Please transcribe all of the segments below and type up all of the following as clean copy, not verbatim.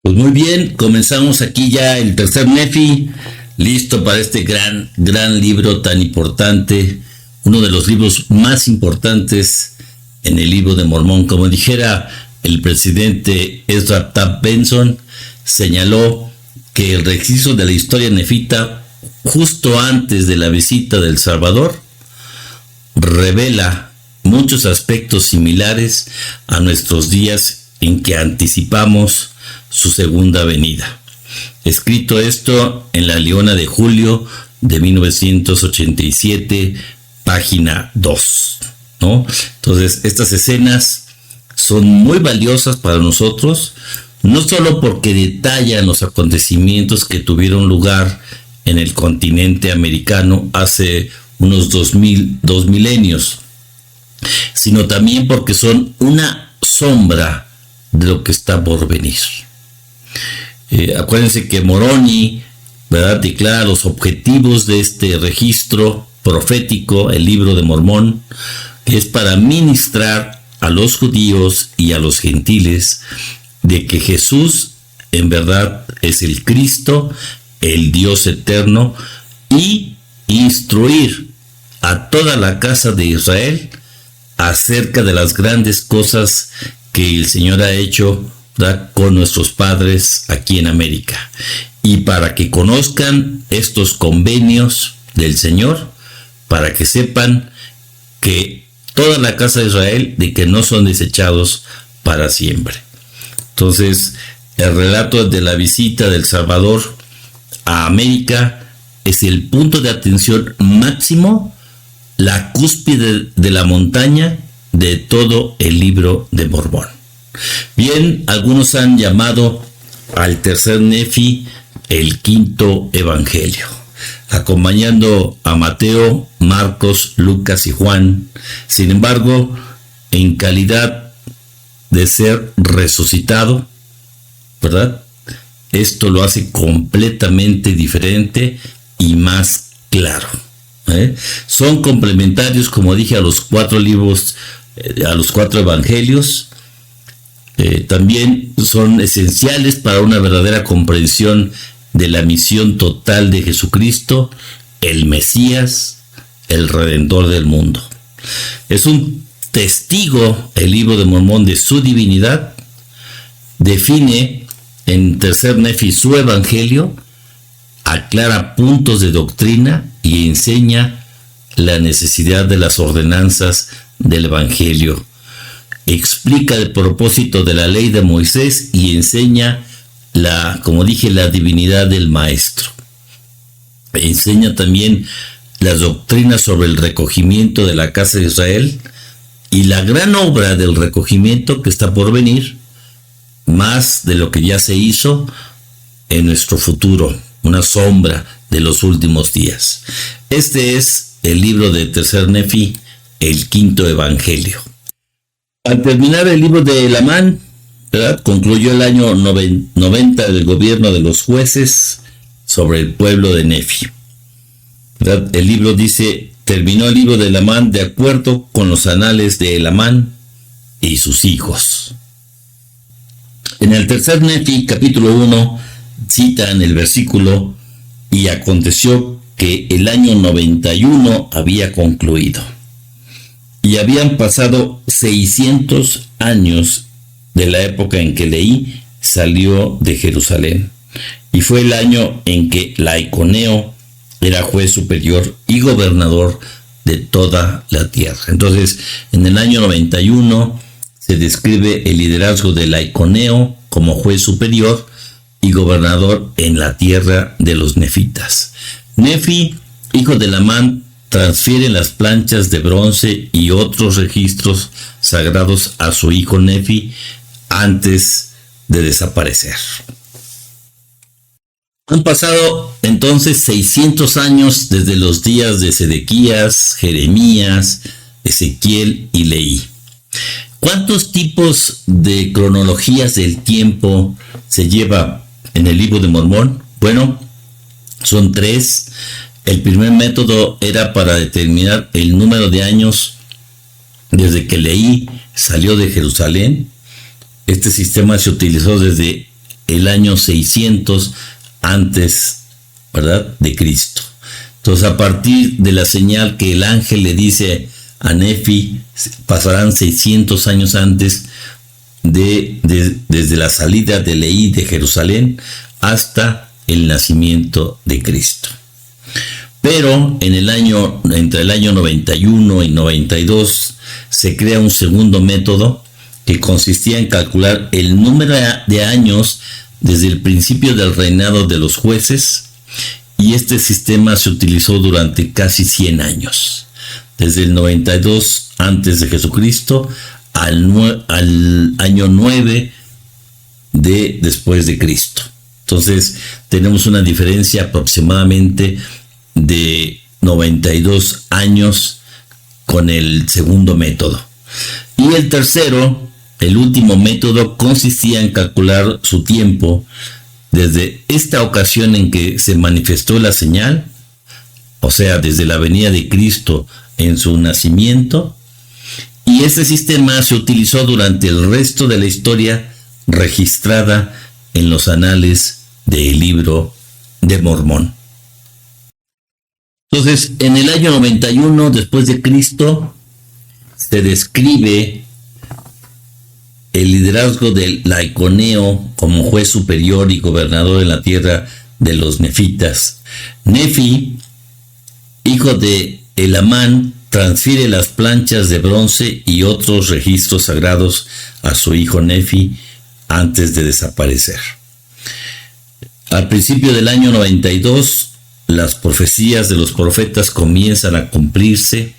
Pues muy bien, comenzamos aquí ya el tercer Nefi, listo para este gran libro tan importante, uno de los libros más importantes en el libro de Mormón. Como dijera el presidente Ezra Taft Benson, señaló que el registro de la historia nefita justo antes de la visita del Salvador revela muchos aspectos similares a nuestros días en que anticipamos su segunda venida. Escrito esto en la Leona de julio de 1987, página 2, ¿no? Entonces, estas escenas son muy valiosas para nosotros, no solo porque detallan los acontecimientos que tuvieron lugar en el continente americano hace unos dos milenios, sino también porque son una sombra de lo que está por venir. Acuérdense que Moroni, ¿verdad?, declara los objetivos de este registro profético, el libro de Mormón, que es para ministrar a los judíos y a los gentiles de que Jesús en verdad es el Cristo, el Dios eterno, y instruir a toda la casa de Israel acerca de las grandes cosas que el Señor ha hecho, ¿verdad?, con nuestros padres aquí en América, y para que conozcan estos convenios del Señor, para que sepan que toda la casa de Israel, de que no son desechados para siempre. Entonces, el relato de la visita del Salvador a América es el punto de atención máximo, la cúspide de la montaña de todo el libro de Mormón. Bien, algunos han llamado al tercer Nefi el quinto evangelio, acompañando a Mateo, Marcos, Lucas y Juan. Sin embargo, en calidad de ser resucitado, ¿verdad?, esto lo hace completamente diferente y más claro. Son complementarios, como dije, a los 4 libros, a los 4 evangelios. También son esenciales para una verdadera comprensión de la misión total de Jesucristo, el Mesías, el Redentor del mundo. Es un testigo, el libro de Mormón, de su divinidad. Define en tercer Nefi su evangelio, aclara puntos de doctrina y enseña la necesidad de las ordenanzas del evangelio. Explica el propósito de la ley de Moisés y enseña como dije, la divinidad del maestro. Enseña también las doctrinas sobre el recogimiento de la casa de Israel y la gran obra del recogimiento que está por venir, más de lo que ya se hizo en nuestro futuro, una sombra de los últimos días. Este es el libro de tercer Nefi, el quinto evangelio. Al terminar el libro de Lamán, ¿verdad?, concluyó el año 90 del gobierno de los jueces sobre el pueblo de Nefi. ¿Verdad? El libro dice: terminó el libro de Lamán de acuerdo con los anales de Lamán y sus hijos. En el tercer Nefi, capítulo 1, citan el versículo: y aconteció que el año 91 había concluido, y habían pasado 600 años de la época en que Leí salió de Jerusalén, y fue el año en que Laiconeo era juez superior y gobernador de toda la tierra. Entonces, en el año 91 se describe el liderazgo de Laiconeo como juez superior y gobernador en la tierra de los nefitas. Nefi, hijo de Lamán, transfiere las planchas de bronce y otros registros sagrados a su hijo Nefi antes de desaparecer. Han pasado entonces 600 años desde los días de Sedequías, Jeremías, Ezequiel y Leí. ¿Cuántos tipos de cronologías del tiempo se lleva en el libro de Mormón? Bueno, son 3. El primer método era para determinar el número de años desde que Leí salió de Jerusalén. Este sistema se utilizó desde el año 600 antes, ¿verdad?, de Cristo. Entonces, a partir de la señal que el ángel le dice a Nefi, pasarán 600 años antes desde la salida de Leí de Jerusalén hasta el nacimiento de Cristo. Pero entre el año 91 y 92 se crea un segundo método que consistía en calcular el número de años desde el principio del reinado de los jueces, y este sistema se utilizó durante casi 100 años, desde el 92 antes de Jesucristo al año 9 después de Cristo. Entonces tenemos una diferencia aproximadamente de 92 años con el segundo método. Y el tercero, el último método, consistía en calcular su tiempo desde esta ocasión en que se manifestó la señal, o sea, desde la venida de Cristo en su nacimiento, y este sistema se utilizó durante el resto de la historia registrada en los anales del libro de Mormón. Entonces, en el año 91 después de Cristo se describe el liderazgo del Laiconeo como juez superior y gobernador en la tierra de los nefitas. Nefi, hijo de Elamán, transfiere las planchas de bronce y otros registros sagrados a su hijo Nefi antes de desaparecer. Al principio del año 92, las profecías de los profetas comienzan a cumplirse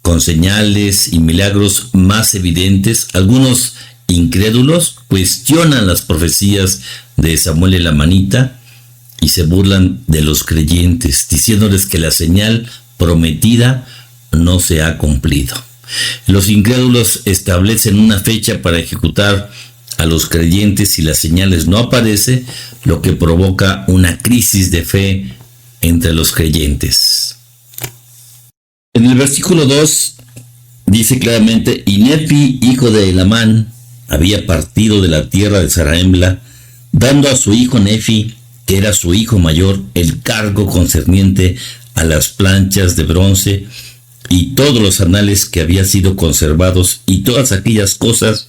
con señales y milagros más evidentes. Algunos incrédulos cuestionan las profecías de Samuel Elamanita y se burlan de los creyentes, diciéndoles que la señal prometida no se ha cumplido. Los incrédulos establecen una fecha para ejecutar a los creyentes si las señales no aparecen, lo que provoca una crisis de fe entre los creyentes. En el versículo 2 dice claramente: y Nefi, hijo de Elamán, había partido de la tierra de Zarahemla, dando a su hijo Nefi, que era su hijo mayor, el cargo concerniente a las planchas de bronce y todos los anales que habían sido conservados y todas aquellas cosas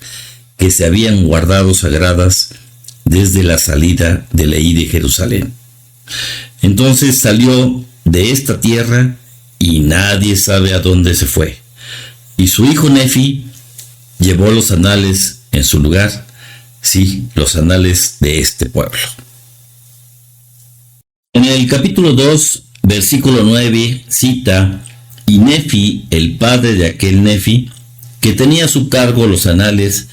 que se habían guardado sagradas desde la salida de Leí de Jerusalén. Entonces salió de esta tierra y nadie sabe a dónde se fue. Y su hijo Nefi llevó los anales en su lugar, sí, los anales de este pueblo. En el capítulo 2, versículo 9, cita: y Nefi, el padre de aquel Nefi, que tenía a su cargo los anales,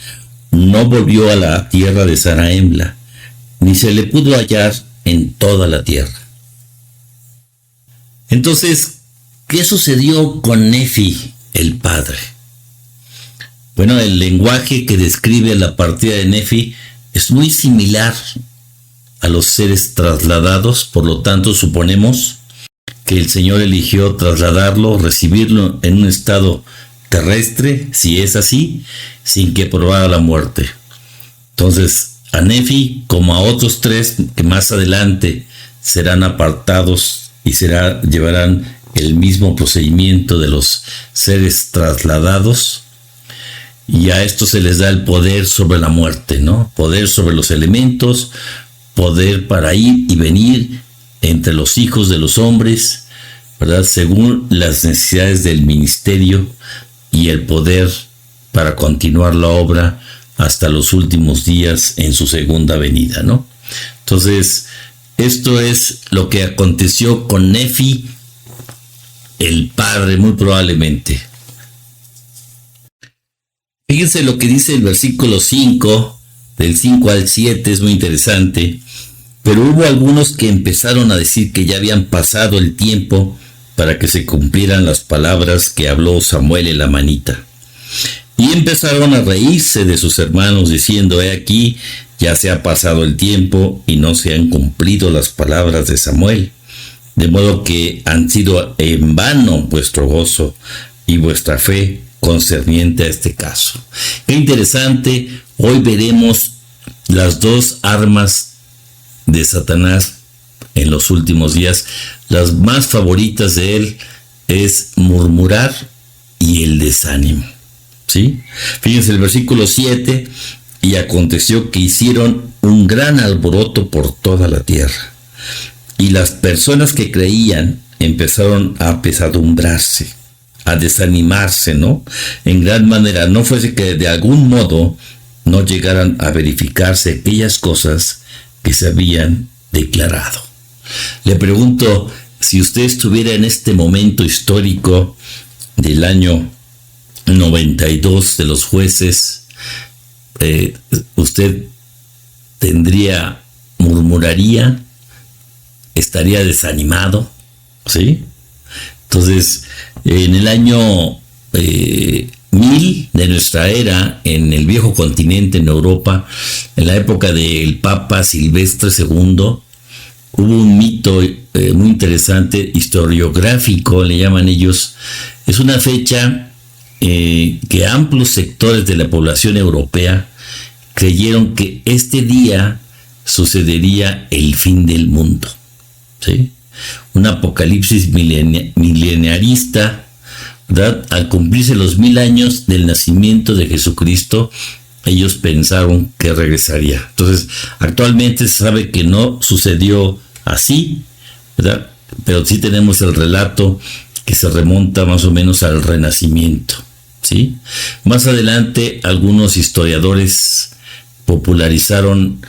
no volvió a la tierra de Zarahemla, ni se le pudo hallar en toda la tierra. Entonces, ¿qué sucedió con Nefi, el padre? Bueno, el lenguaje que describe la partida de Nefi es muy similar a los seres trasladados, por lo tanto suponemos que el Señor eligió trasladarlo, recibirlo en un estado terrestre, si es así, sin que probara la muerte. Entonces, a Nefi, como a otros 3 que más adelante serán apartados y llevarán el mismo procedimiento de los seres trasladados, y a estos se les da el poder sobre la muerte, ¿no? Poder sobre los elementos, poder para ir y venir entre los hijos de los hombres, ¿verdad?, según las necesidades del ministerio, y el poder para continuar la obra hasta los últimos días en su segunda venida, ¿no? Entonces, esto es lo que aconteció con Nefi, el padre, muy probablemente. Fíjense lo que dice el versículo 5, del 5 al 7, es muy interesante. Pero hubo algunos que empezaron a decir que ya habían pasado el tiempo para que se cumplieran las palabras que habló Samuel Elamanita. Y empezaron a reírse de sus hermanos, diciendo: he aquí, ya se ha pasado el tiempo y no se han cumplido las palabras de Samuel. De modo que han sido en vano vuestro gozo y vuestra fe concerniente a este caso. Qué interesante, hoy veremos las dos armas de Satanás en los últimos días, las más favoritas de él, es murmurar y el desánimo. ¿Sí? Fíjense el versículo 7, y aconteció que hicieron un gran alboroto por toda la tierra, y las personas que creían empezaron a apesadumbrarse, a desanimarse, ¿no? En gran manera, no fuese que de algún modo no llegaran a verificarse aquellas cosas que se habían declarado. Le pregunto, si usted estuviera en este momento histórico del año 92 de los jueces, usted murmuraría, estaría desanimado, ¿sí? Entonces, en el año 1000 de nuestra era, en el viejo continente, en Europa, en la época del Papa Silvestre II, hubo un mito muy interesante, historiográfico, le llaman ellos. Es una fecha que amplios sectores de la población europea creyeron que este día sucedería el fin del mundo, ¿sí? Un apocalipsis milenarista, ¿verdad? Al cumplirse los 1000 años del nacimiento de Jesucristo, ellos pensaron que regresaría. Entonces, actualmente se sabe que no sucedió así, ¿verdad? Pero sí tenemos el relato que se remonta más o menos al Renacimiento, ¿sí? Más adelante, algunos historiadores popularizaron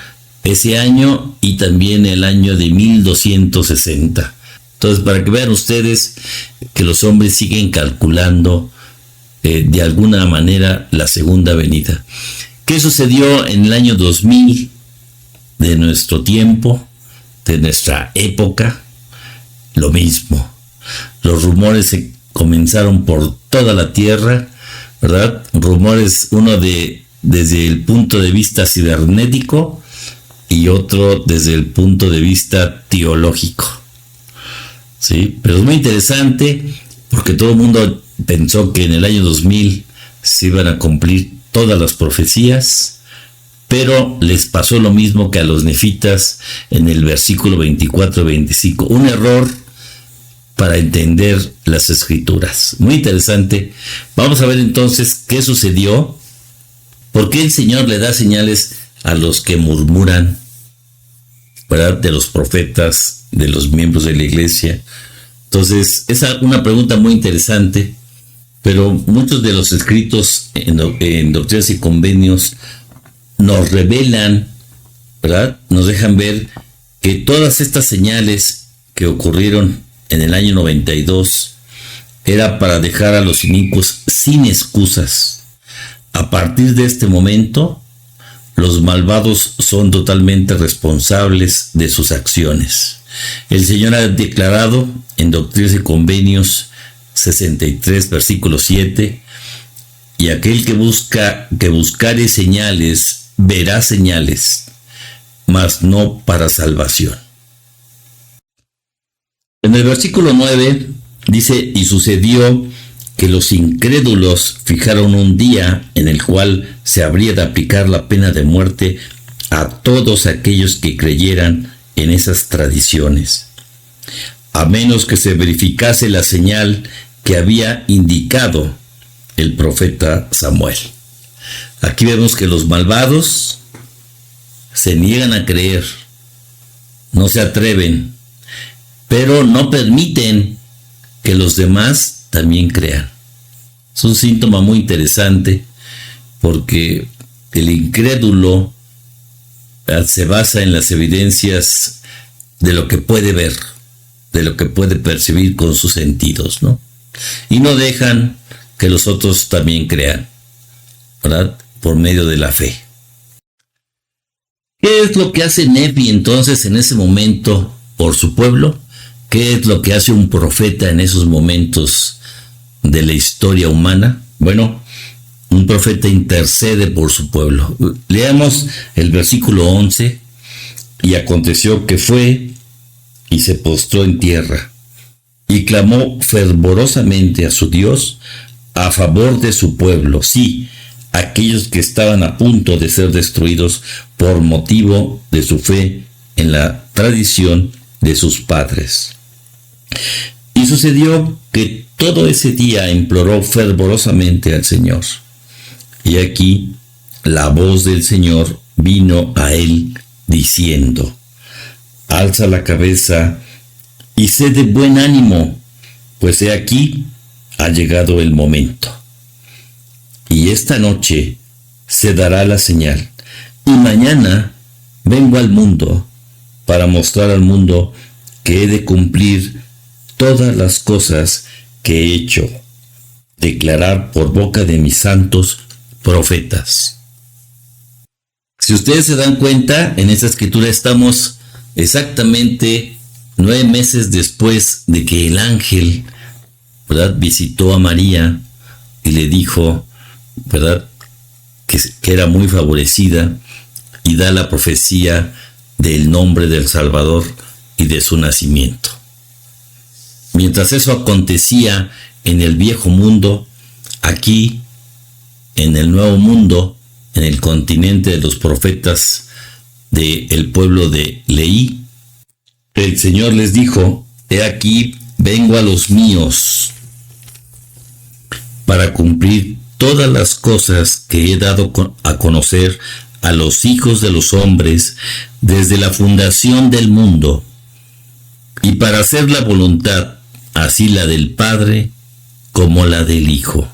ese año y también el año de 1260. Entonces, para que vean ustedes que los hombres siguen calculando de alguna manera la segunda venida. ¿Qué sucedió en el año 2000 de nuestro tiempo, de nuestra época? Lo mismo. Los rumores se comenzaron por toda la tierra, ¿verdad? Rumores, uno desde el punto de vista cibernético y otro desde el punto de vista teológico. Sí, pero es muy interesante porque todo el mundo pensó que en el año 2000 se iban a cumplir todas las profecías, pero les pasó lo mismo que a los nefitas en el versículo 24-25. Un error para entender las escrituras. Muy interesante. Vamos a ver entonces qué sucedió. ¿Por qué el Señor le da señales a los que murmuran, ¿verdad? De los profetas, de los miembros de la iglesia? Entonces, es una pregunta muy interesante, pero muchos de los escritos en Doctrinas y Convenios nos revelan, ¿verdad? Nos dejan ver que todas estas señales que ocurrieron en el año 92 era para dejar a los inicuos sin excusas. A partir de este momento, los malvados son totalmente responsables de sus acciones. El Señor ha declarado en Doctrinas y Convenios 63, versículo 7, y aquel que buscare señales, verá señales, mas no para salvación. En el versículo 9 dice, y sucedió que los incrédulos fijaron un día en el cual se habría de aplicar la pena de muerte a todos aquellos que creyeran en esas tradiciones, a menos que se verificase la señal que había indicado el profeta Samuel. Aquí vemos que los malvados se niegan a creer, no se atreven, pero no permiten que los demás también crean. Es un síntoma muy interesante porque el incrédulo se basa en las evidencias de lo que puede ver, de lo que puede percibir con sus sentidos, ¿no? Y no dejan que los otros también crean, ¿verdad? Por medio de la fe. ¿Qué es lo que hace Nefi entonces en ese momento por su pueblo? ¿Qué es lo que hace un profeta en esos momentos de la historia humana? Bueno, un profeta intercede por su pueblo. Leamos el versículo 11. Y aconteció que fue y se postró en tierra y clamó fervorosamente a su Dios a favor de su pueblo, sí, aquellos que estaban a punto de ser destruidos por motivo de su fe en la tradición de sus padres. Y sucedió que todo ese día imploró fervorosamente al Señor. Y aquí la voz del Señor vino a él diciendo: alza la cabeza y sé de buen ánimo, pues he aquí ha llegado el momento. Y esta noche se dará la señal, y mañana vengo al mundo para mostrar al mundo que he de cumplir todas las cosas que he hecho, declarar por boca de mis santos profetas. Si ustedes se dan cuenta, en esta escritura estamos exactamente 9 meses después de que el ángel, ¿verdad?, visitó a María y le dijo, ¿verdad?, que era muy favorecida, y da la profecía del nombre del Salvador y de su nacimiento. Mientras eso acontecía en el viejo mundo, aquí, en el nuevo mundo, en el continente de los profetas del pueblo de Leí, el Señor les dijo: he aquí, vengo a los míos para cumplir todas las cosas que he dado a conocer a los hijos de los hombres desde la fundación del mundo, y para hacer la voluntad, así la del Padre como la del Hijo.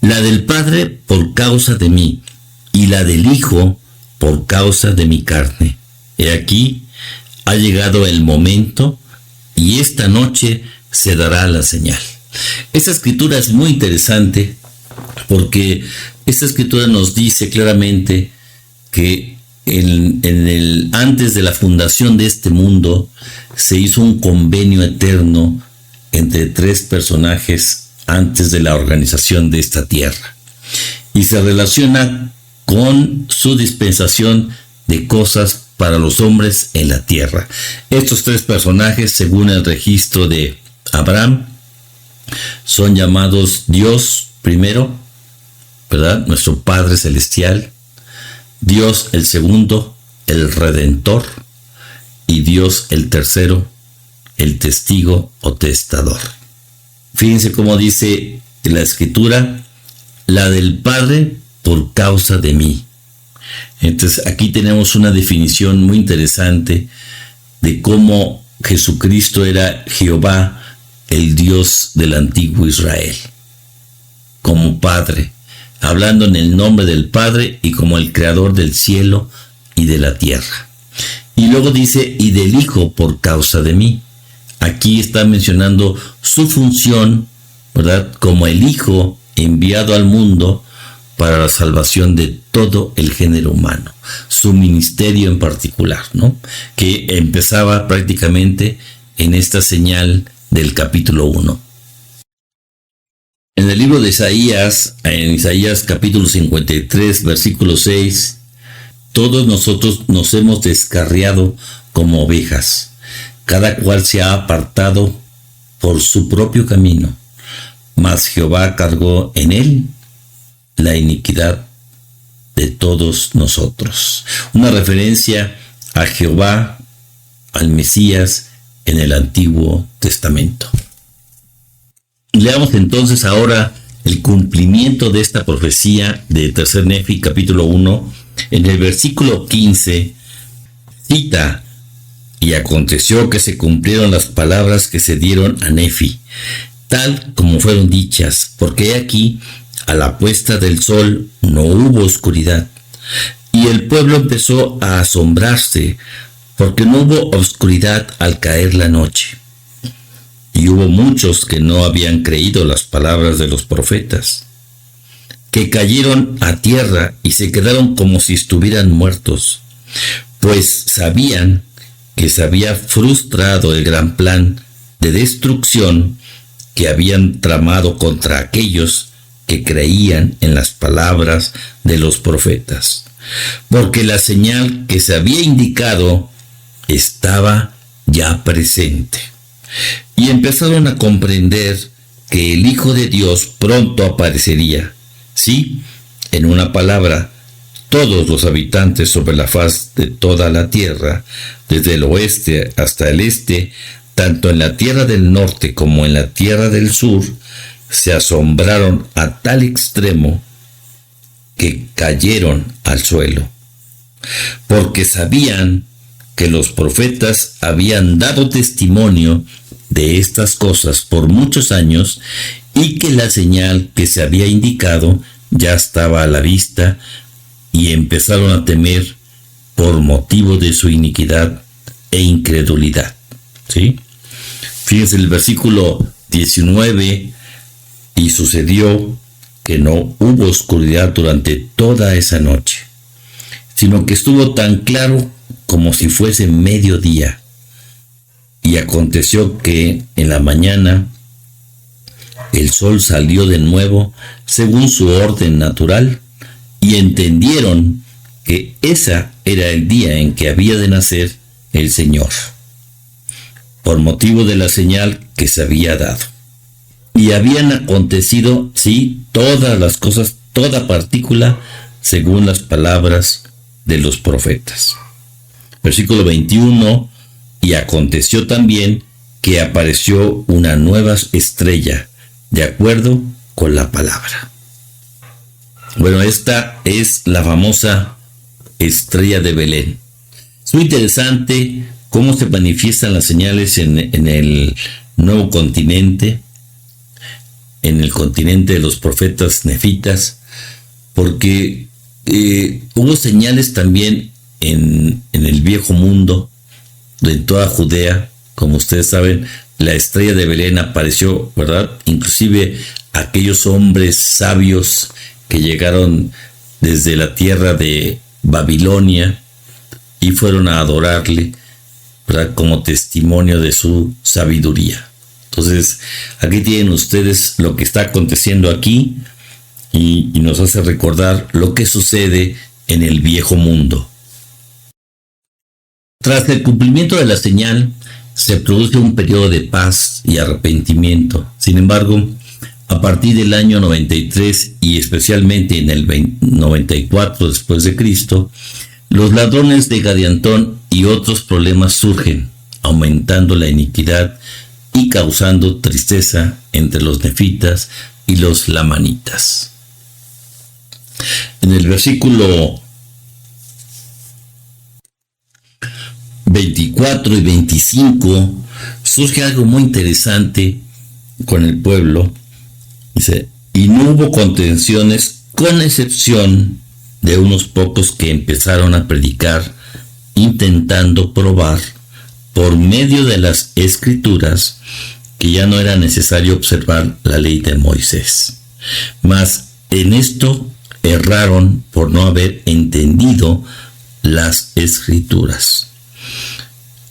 La del Padre por causa de mí, y la del Hijo por causa de mi carne. He aquí, ha llegado el momento, y esta noche se dará la señal. Esta escritura es muy interesante, porque esta escritura nos dice claramente que antes de la fundación de este mundo se hizo un convenio eterno entre 3 personajes antes de la organización de esta tierra, y se relaciona con su dispensación de cosas para los hombres en la tierra. Estos 3 personajes, según el registro de Abraham, son llamados Dios primero, ¿verdad?, nuestro Padre Celestial; Dios el segundo, el Redentor; y Dios el tercero, el testigo o testador. Fíjense cómo dice la escritura: la del Padre por causa de mí. Entonces aquí tenemos una definición muy interesante de cómo Jesucristo era Jehová, el Dios del antiguo Israel, como Padre, hablando en el nombre del Padre y como el creador del cielo y de la tierra. Y luego dice: y del Hijo por causa de mí. Aquí está mencionando su función, ¿verdad?, como el Hijo enviado al mundo para la salvación de todo el género humano. Su ministerio en particular, ¿no?, que empezaba prácticamente en esta señal del capítulo 1. En el libro de Isaías, en Isaías capítulo 53, versículo 6, todos nosotros nos hemos descarriado como ovejas, cada cual se ha apartado por su propio camino, mas Jehová cargó en él la iniquidad de todos nosotros. Una referencia a Jehová, al Mesías, en el Antiguo Testamento. Leamos entonces ahora el cumplimiento de esta profecía de Tercer Nefi, capítulo 1. En el versículo 15, cita: y aconteció que se cumplieron las palabras que se dieron a Nefi, tal como fueron dichas, porque aquí, a la puesta del sol, no hubo oscuridad. Y el pueblo empezó a asombrarse, porque no hubo oscuridad al caer la noche. Y hubo muchos que no habían creído las palabras de los profetas, que cayeron a tierra y se quedaron como si estuvieran muertos, pues sabían que se había frustrado el gran plan de destrucción que habían tramado contra aquellos que creían en las palabras de los profetas, porque la señal que se había indicado estaba ya presente. Y empezaron a comprender que el Hijo de Dios pronto aparecería. Sí, En una palabra, todos los habitantes sobre la faz de toda la tierra, desde el oeste hasta el este, tanto en la tierra del norte como en la tierra del sur, se asombraron a tal extremo que cayeron al suelo, porque sabían que los profetas habían dado testimonio de estas cosas por muchos años y que la señal que se había indicado ya estaba a la vista, y empezaron a temer por motivo de su iniquidad e incredulidad. ¿Sí? Fíjense el versículo 19, y sucedió que no hubo oscuridad durante toda esa noche, sino que estuvo tan claro como si fuese mediodía. Y aconteció que en la mañana el sol salió de nuevo según su orden natural, y entendieron que ese era el día en que había de nacer el Señor, por motivo de la señal que se había dado. Y habían acontecido, sí, todas las cosas, toda partícula, según las palabras de los profetas. Versículo 21, y aconteció también que apareció una nueva estrella, de acuerdo con la palabra. Bueno, esta es la famosa estrella de Belén. Es muy interesante cómo se manifiestan las señales en el nuevo continente, en el continente de los profetas nefitas, porque hubo señales también en el viejo mundo, en toda Judea. Como ustedes saben, la estrella de Belén apareció, ¿verdad? Inclusive aquellos hombres sabios que llegaron desde la tierra de Babilonia y fueron a adorarle, ¿verdad?, como testimonio de su sabiduría. Entonces, aquí tienen ustedes lo que está aconteciendo aquí, y nos hace recordar lo que sucede en el viejo mundo. Tras el cumplimiento de la señal, se produce un periodo de paz y arrepentimiento. Sin embargo, a partir del año 93 y especialmente en el 94 después de Cristo, los ladrones de Gadiantón y otros problemas surgen, aumentando la iniquidad y causando tristeza entre los nefitas y los lamanitas. En el versículo 24 y 25 surge algo muy interesante con el pueblo. Dice, y no hubo contenciones con excepción de unos pocos que empezaron a predicar, intentando probar por medio de las escrituras que ya no era necesario observar la ley de Moisés. Mas en esto erraron por no haber entendido las escrituras.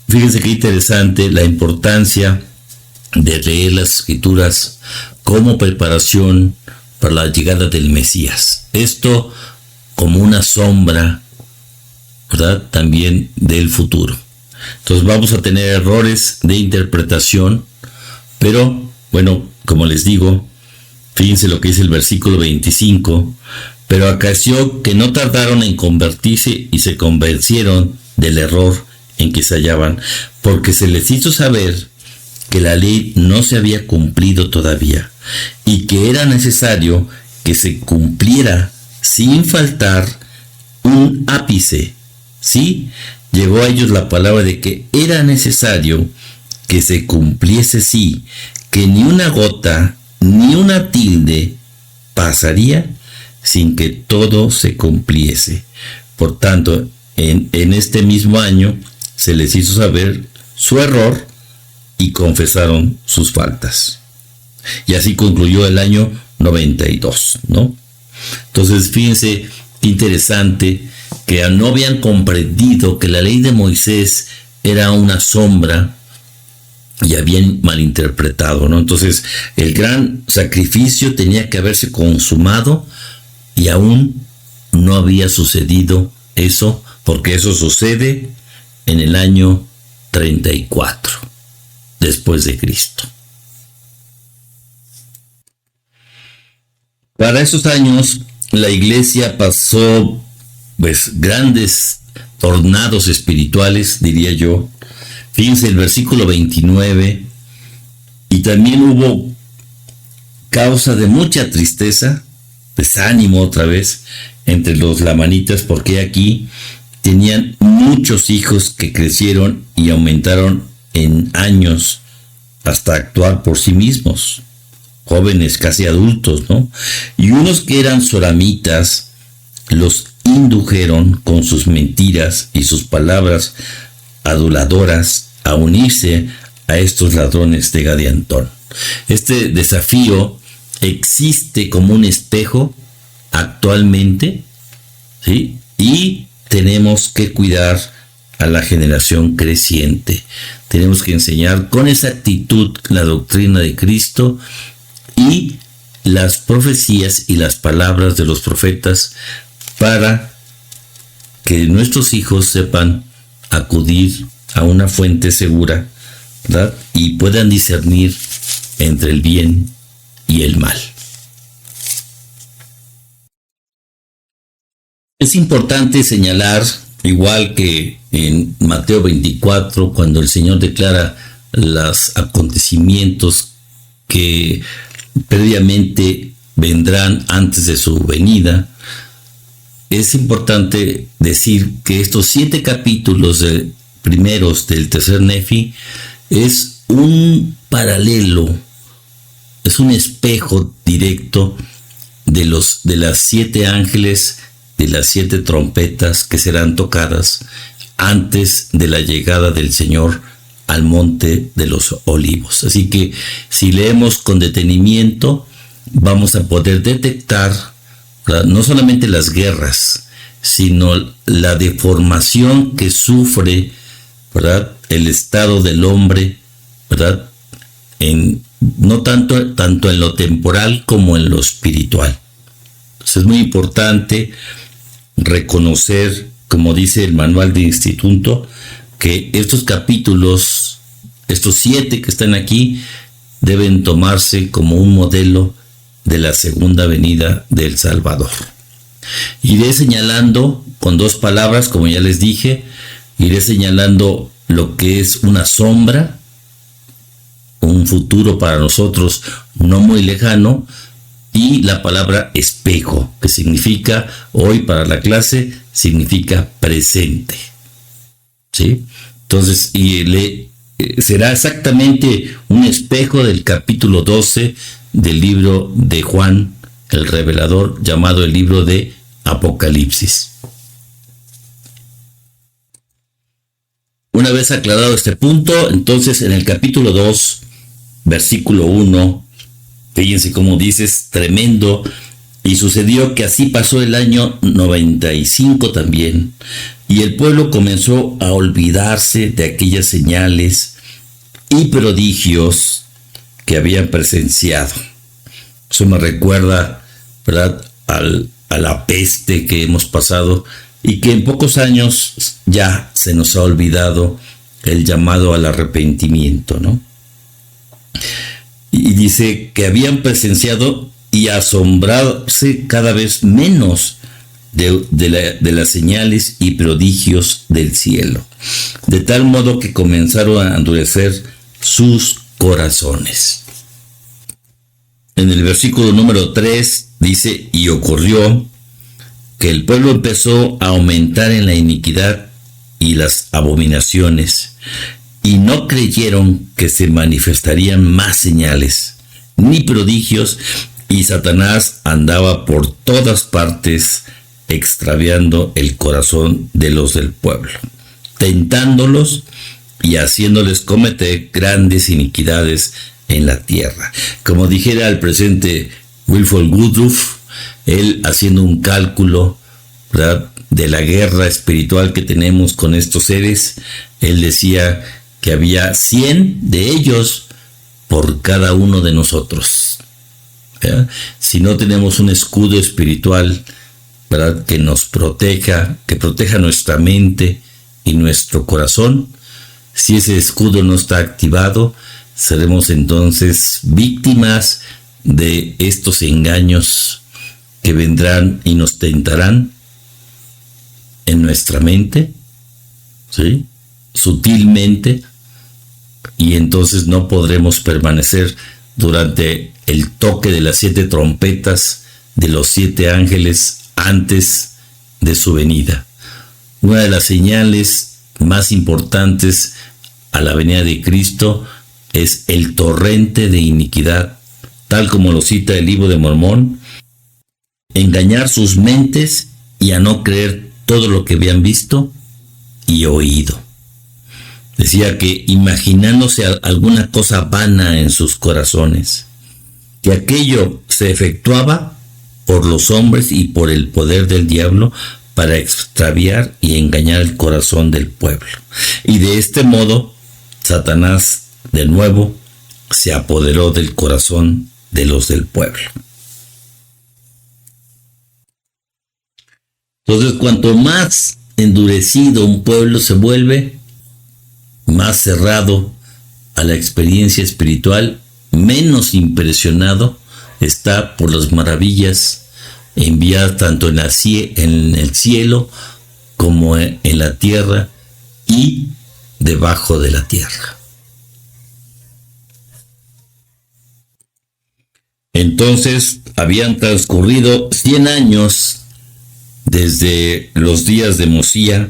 Fíjense qué interesante la importancia de leer las escrituras como preparación para la llegada del Mesías. Esto como una sombra, ¿verdad?, también del futuro. Entonces vamos a tener errores de interpretación, pero bueno, como les digo, fíjense lo que dice el versículo 25, pero acaeció que no tardaron en convertirse y se convencieron del error en que se hallaban, porque se les hizo saber que la ley no se había cumplido todavía y que era necesario que se cumpliera sin faltar un ápice. Sí, llegó a ellos la palabra de que era necesario que se cumpliese, sí, que ni una gota ni una tilde pasaría sin que todo se cumpliese. Por tanto, en este mismo año se les hizo saber su error y confesaron sus faltas. Y así concluyó el año 92, ¿no? Entonces, fíjense qué interesante que no habían comprendido que la ley de Moisés era una sombra y habían malinterpretado, ¿no? Entonces, el gran sacrificio tenía que haberse consumado y aún no había sucedido eso, porque eso sucede en el año 34 después de Cristo. Para esos años, la iglesia pasó pues grandes tornados espirituales, diría yo. Fíjense el versículo 29, y también hubo causa de mucha tristeza, desánimo otra vez, entre los lamanitas, porque aquí tenían muchos hijos que crecieron y aumentaron en años hasta actuar por sí mismos, jóvenes casi adultos, ¿no? Y unos que eran soramitas los indujeron con sus mentiras y sus palabras aduladoras a unirse a estos ladrones de Gadiantón. Este desafío existe como un espejo actualmente, ¿sí? Y tenemos que cuidar a la generación creciente. Tenemos que enseñar con exactitud la doctrina de Cristo y las profecías y las palabras de los profetas para que nuestros hijos sepan acudir a una fuente segura, ¿verdad? Y puedan discernir entre el bien y el mal. Es importante señalar, igual que en Mateo 24, cuando el Señor declara los acontecimientos que previamente vendrán antes de su venida, es importante decir que estos 7 capítulos primeros del tercer Nefi es un paralelo, es un espejo directo de las 7 ángeles, de las 7 trompetas que serán tocadas antes de la llegada del Señor al monte de los olivos. Así que si leemos con detenimiento, vamos a poder detectar, ¿verdad?, no solamente las guerras, sino la deformación que sufre, ¿verdad?, el estado del hombre, ¿verdad?, no tanto en lo temporal como en lo espiritual. Entonces es muy importante reconocer, como dice el manual de instituto, que estos capítulos, estos 7 que están aquí, deben tomarse como un modelo de la segunda venida del Salvador. Iré señalando con 2 palabras, como ya les dije, iré señalando lo que es una sombra, un futuro para nosotros no muy lejano, y la palabra espejo, que significa, hoy para la clase, significa presente. ¿Sí? Entonces, será exactamente un espejo del capítulo 12 del libro de Juan el Revelador, llamado el libro de Apocalipsis. Una vez aclarado este punto, entonces en el capítulo 2, versículo 1, fíjense cómo dice, es tremendo. Y sucedió que así pasó el año 95 también, y el pueblo comenzó a olvidarse de aquellas señales y prodigios que habían presenciado. Eso me recuerda, ¿verdad?, a la peste que hemos pasado y que en pocos años ya se nos ha olvidado el llamado al arrepentimiento, ¿no? Y dice que habían presenciado y asombrarse cada vez menos de las señales y prodigios del cielo, de tal modo que comenzaron a endurecer sus corazones. En el versículo número 3 dice, y ocurrió que el pueblo empezó a aumentar en la iniquidad y las abominaciones, y no creyeron que se manifestarían más señales, ni prodigios, y Satanás andaba por todas partes extraviando el corazón de los del pueblo, tentándolos y haciéndoles cometer grandes iniquidades en la tierra. Como dijera el presente Wilford Woodruff, él haciendo un cálculo, ¿verdad?, de la guerra espiritual que tenemos con estos seres, él decía que había 100 de ellos por cada uno de nosotros. Si no tenemos un escudo espiritual, ¿verdad?, que nos proteja, que proteja nuestra mente y nuestro corazón, si ese escudo no está activado, seremos entonces víctimas de estos engaños que vendrán y nos tentarán en nuestra mente, ¿sí? Sutilmente, y entonces no podremos permanecer durante el toque de las 7 trompetas de los 7 ángeles antes de su venida. Una de las señales más importantes a la venida de Cristo es el torrente de iniquidad, tal como lo cita el libro de Mormón: engañar sus mentes y a no creer todo lo que habían visto y oído. Decía que imaginándose alguna cosa vana en sus corazones, que aquello se efectuaba por los hombres y por el poder del diablo para extraviar y engañar el corazón del pueblo. Y de este modo, Satanás de nuevo se apoderó del corazón de los del pueblo. Entonces, cuanto más endurecido un pueblo se vuelve, más cerrado a la experiencia espiritual, menos impresionado está por las maravillas enviadas tanto en el cielo como en la tierra y debajo de la tierra. Entonces habían transcurrido 100 años desde los días de Mosía,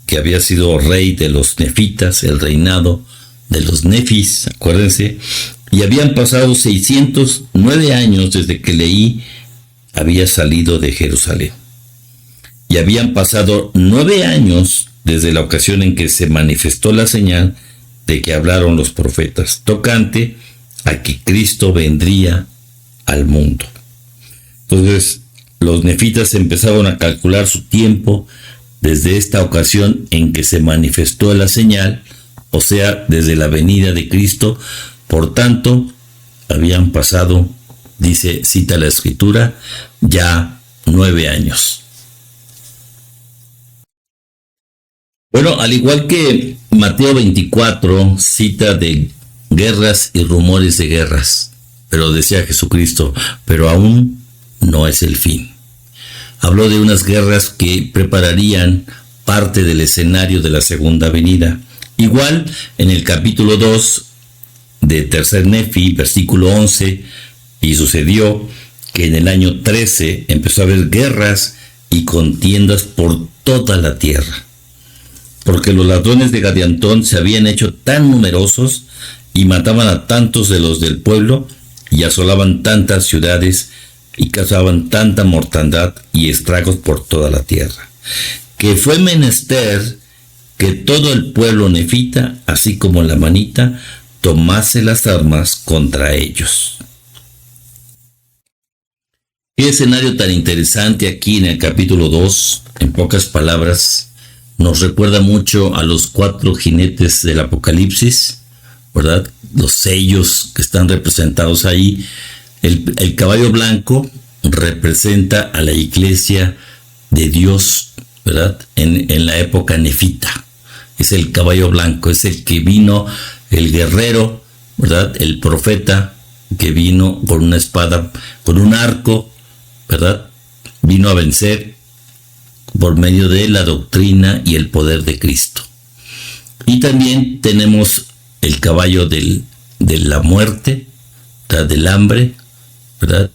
que había sido rey de los nefitas, el reinado de los nefis, acuérdense, y habían pasado 609 años desde que Leí había salido de Jerusalén. Y habían pasado 9 años desde la ocasión en que se manifestó la señal de que hablaron los profetas, tocante a que Cristo vendría al mundo. Entonces, los nefitas empezaron a calcular su tiempo desde esta ocasión en que se manifestó la señal, o sea, desde la venida de Cristo. Por tanto, habían pasado, cita la Escritura, ya 9 años. Bueno, al igual que Mateo 24 cita de guerras y rumores de guerras, pero decía Jesucristo, pero aún no es el fin. Habló de unas guerras que prepararían parte del escenario de la segunda venida. Igual, en el capítulo 2 de Tercer Nefi, versículo 11, y sucedió que en el año 13 empezó a haber guerras y contiendas por toda la tierra, porque los ladrones de Gadiantón se habían hecho tan numerosos y mataban a tantos de los del pueblo y asolaban tantas ciudades y causaban tanta mortandad y estragos por toda la tierra, que fue menester que todo el pueblo nefita, así como la manita, tomase las armas contra ellos. Qué escenario tan interesante aquí en el capítulo 2, en pocas palabras, nos recuerda mucho a los 4 jinetes del Apocalipsis, ¿verdad? Los sellos que están representados ahí. El caballo blanco representa a la iglesia de Dios, ¿verdad? En la época nefita. Es el caballo blanco, es el que vino, el guerrero, ¿verdad? El profeta que vino con una espada, con un arco, ¿verdad? Vino a vencer por medio de la doctrina y el poder de Cristo. Y también tenemos el caballo de la muerte, ¿verdad? Del hambre, ¿verdad?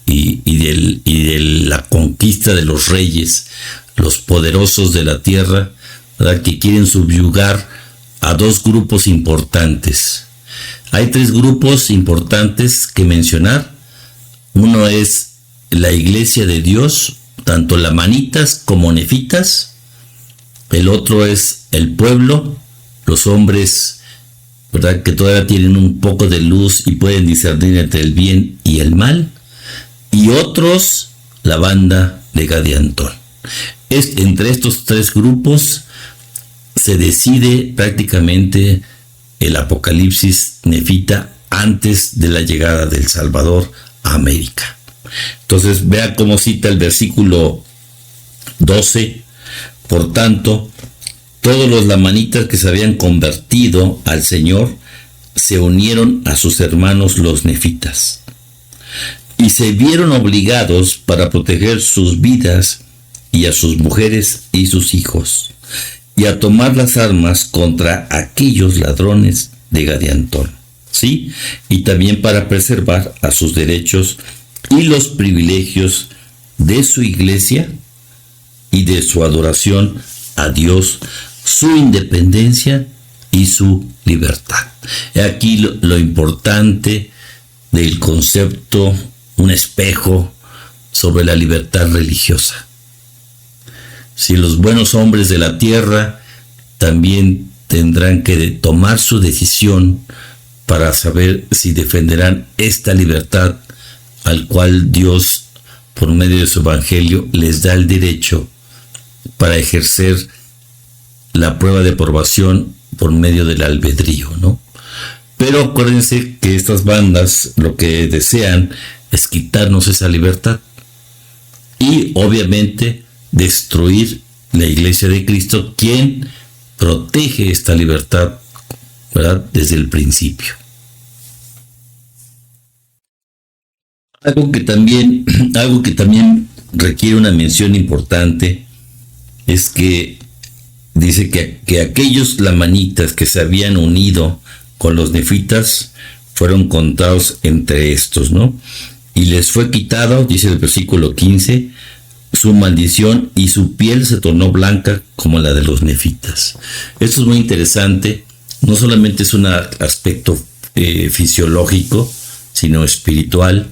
Y de la conquista de los reyes, los poderosos de la tierra, ¿verdad? Que quieren subyugar a 2 grupos importantes. Hay 3 grupos importantes que mencionar. Uno es la iglesia de Dios, tanto lamanitas como nefitas. El otro es el pueblo, los hombres, ¿verdad? Que todavía tienen un poco de luz y pueden discernir entre el bien y el mal. Y otros, la banda de Gadiantón. Entre estos 3 grupos se decide prácticamente el apocalipsis nefita antes de la llegada del Salvador a América. Entonces, vea cómo cita el versículo 12. Por tanto, todos los lamanitas que se habían convertido al Señor se unieron a sus hermanos los nefitas. y se vieron obligados para proteger sus vidas y a sus mujeres y sus hijos, y a tomar las armas contra aquellos ladrones de Gadiantón, ¿sí? Y también para preservar a sus derechos y los privilegios de su iglesia y de su adoración a Dios, su independencia y su libertad. He aquí lo importante del concepto, un espejo sobre la libertad religiosa. Si los buenos hombres de la tierra también tendrán que tomar su decisión para saber si defenderán esta libertad al cual Dios, por medio de su evangelio, les da el derecho para ejercer la prueba de aprobación por medio del albedrío, ¿no? Pero acuérdense que estas bandas lo que desean es quitarnos esa libertad y obviamente destruir la iglesia de Cristo, quien protege esta libertad, ¿verdad?, desde el principio. Algo que también requiere una mención importante es que dice que aquellos lamanitas que se habían unido con los nefitas fueron contados entre estos, ¿no? Y les fue quitado, dice el versículo 15, su maldición, y su piel se tornó blanca como la de los nefitas. Esto es muy interesante. No solamente es un aspecto fisiológico, sino espiritual.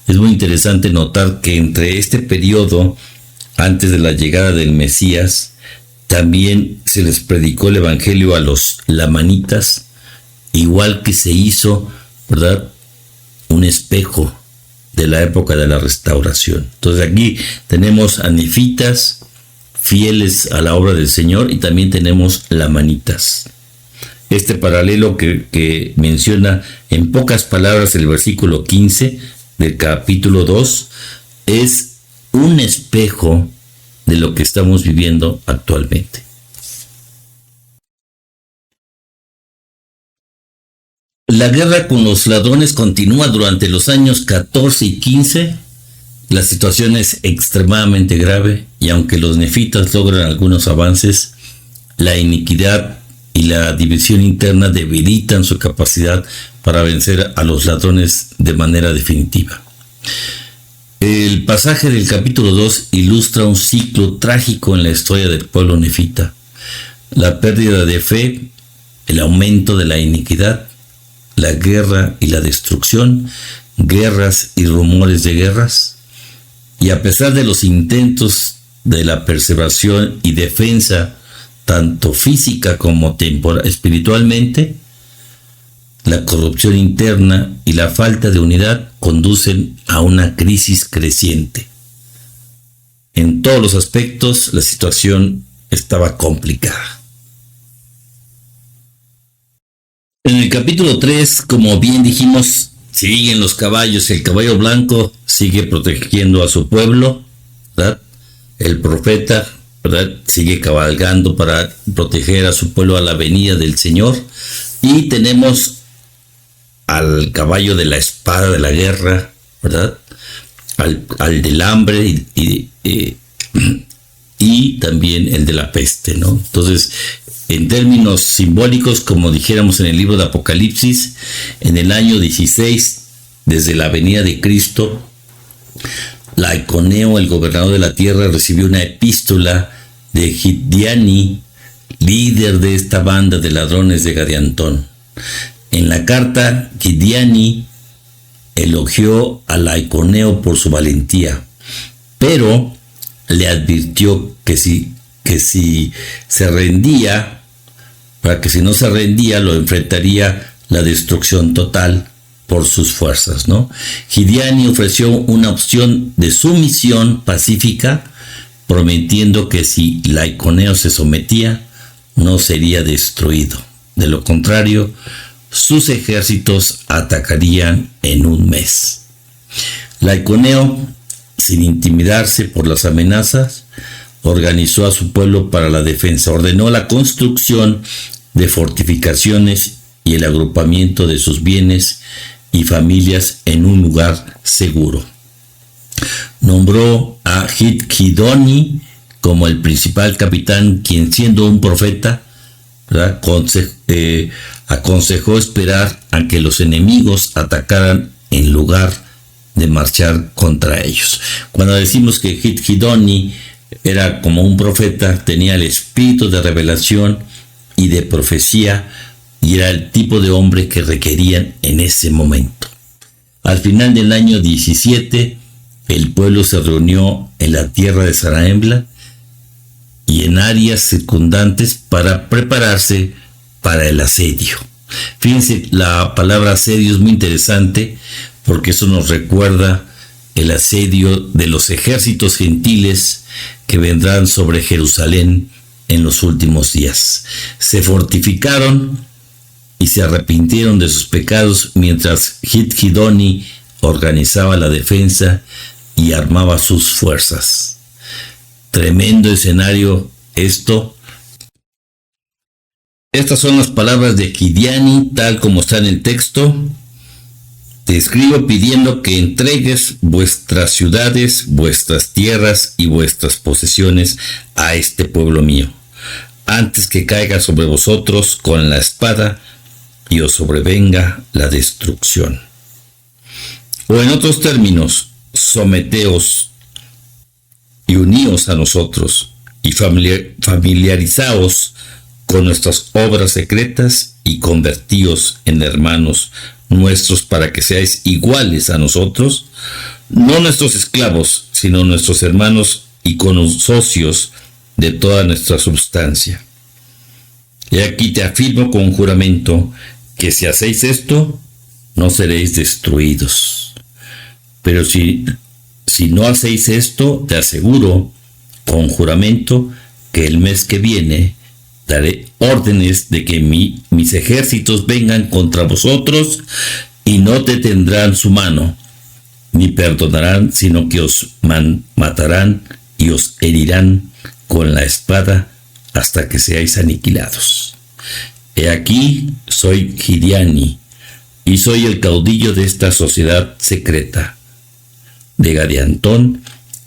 Es muy interesante notar que entre este periodo, antes de la llegada del Mesías, también se les predicó el evangelio a los lamanitas, igual que se hizo, ¿verdad?, un espejo de la época de la restauración. Entonces aquí tenemos a nefitas fieles a la obra del Señor y también tenemos lamanitas. Este paralelo que menciona en pocas palabras el versículo 15 del capítulo 2 es un espejo de lo que estamos viviendo actualmente. La guerra con los ladrones continúa durante los años 14 y 15. La situación es extremadamente grave y aunque los nefitas logran algunos avances, la iniquidad y la división interna debilitan su capacidad para vencer a los ladrones de manera definitiva. El pasaje del capítulo 2 ilustra un ciclo trágico en la historia del pueblo nefita: la pérdida de fe, el aumento de la iniquidad, la guerra y la destrucción, guerras y rumores de guerras. Y a pesar de los intentos de la perseveración y defensa, tanto física como espiritualmente, la corrupción interna y la falta de unidad conducen a una crisis creciente. En todos los aspectos, la situación estaba complicada. En el capítulo 3, como bien dijimos, siguen los caballos. El caballo blanco sigue protegiendo a su pueblo, ¿verdad? El profeta, ¿verdad?, sigue cabalgando para proteger a su pueblo a la venida del Señor. Y tenemos al caballo de la espada de la guerra, ¿verdad?, al del hambre y también el de la peste, ¿no? Entonces, en términos simbólicos, como dijéramos en el libro de Apocalipsis, en el año 16, desde la venida de Cristo, Laiconeo, el gobernador de la tierra, recibió una epístola de Gidiani, líder de esta banda de ladrones de Gadiantón. En la carta, Gidiani elogió a Laiconeo por su valentía, pero le advirtió que si se rendía, para que si no se rendía, lo enfrentaría la destrucción total por sus fuerzas, ¿no? Gidiani ofreció una opción de sumisión pacífica, prometiendo que si Laiconeo se sometía, no sería destruido. De lo contrario, sus ejércitos atacarían en un mes. Laiconeo, sin intimidarse por las amenazas, organizó a su pueblo para la defensa. Ordenó la construcción de fortificaciones y el agrupamiento de sus bienes y familias en un lugar seguro. Nombró a Gidgidoni como el principal capitán, quien siendo un profeta, ¿verdad?, aconsejó esperar a que los enemigos atacaran en lugar de marchar contra ellos. Cuando decimos que Gidgidoni era como un profeta, tenía el espíritu de revelación y de profecía, y era el tipo de hombre que requerían en ese momento. Al final del año 17, el pueblo se reunió en la tierra de Zarahemla y en áreas circundantes para prepararse para el asedio. Fíjense, la palabra asedio es muy interesante porque eso nos recuerda el asedio de los ejércitos gentiles que vendrán sobre Jerusalén en los últimos días. Se fortificaron y se arrepintieron de sus pecados mientras Gidgidoni organizaba la defensa y armaba sus fuerzas. Tremendo escenario esto. Estas son las palabras de Gideoni, tal como está en el texto. Te escribo pidiendo que entregues vuestras ciudades, vuestras tierras y vuestras posesiones a este pueblo mío, antes que caiga sobre vosotros con la espada y os sobrevenga la destrucción. O en otros términos, someteos y uníos a nosotros y familiarizaos con nuestras obras secretas y convertíos en hermanos nuestros para que seáis iguales a nosotros, no nuestros esclavos, sino nuestros hermanos y socios de toda nuestra substancia. Y aquí te afirmo con juramento que si hacéis esto, no seréis destruidos. Pero si no hacéis esto, te aseguro con juramento que el mes que viene daré órdenes de que mis ejércitos vengan contra vosotros y no te tendrán su mano, ni perdonarán, sino que os matarán y os herirán con la espada hasta que seáis aniquilados. He aquí, soy Gideoni, y soy el caudillo de esta sociedad secreta de Gadiantón,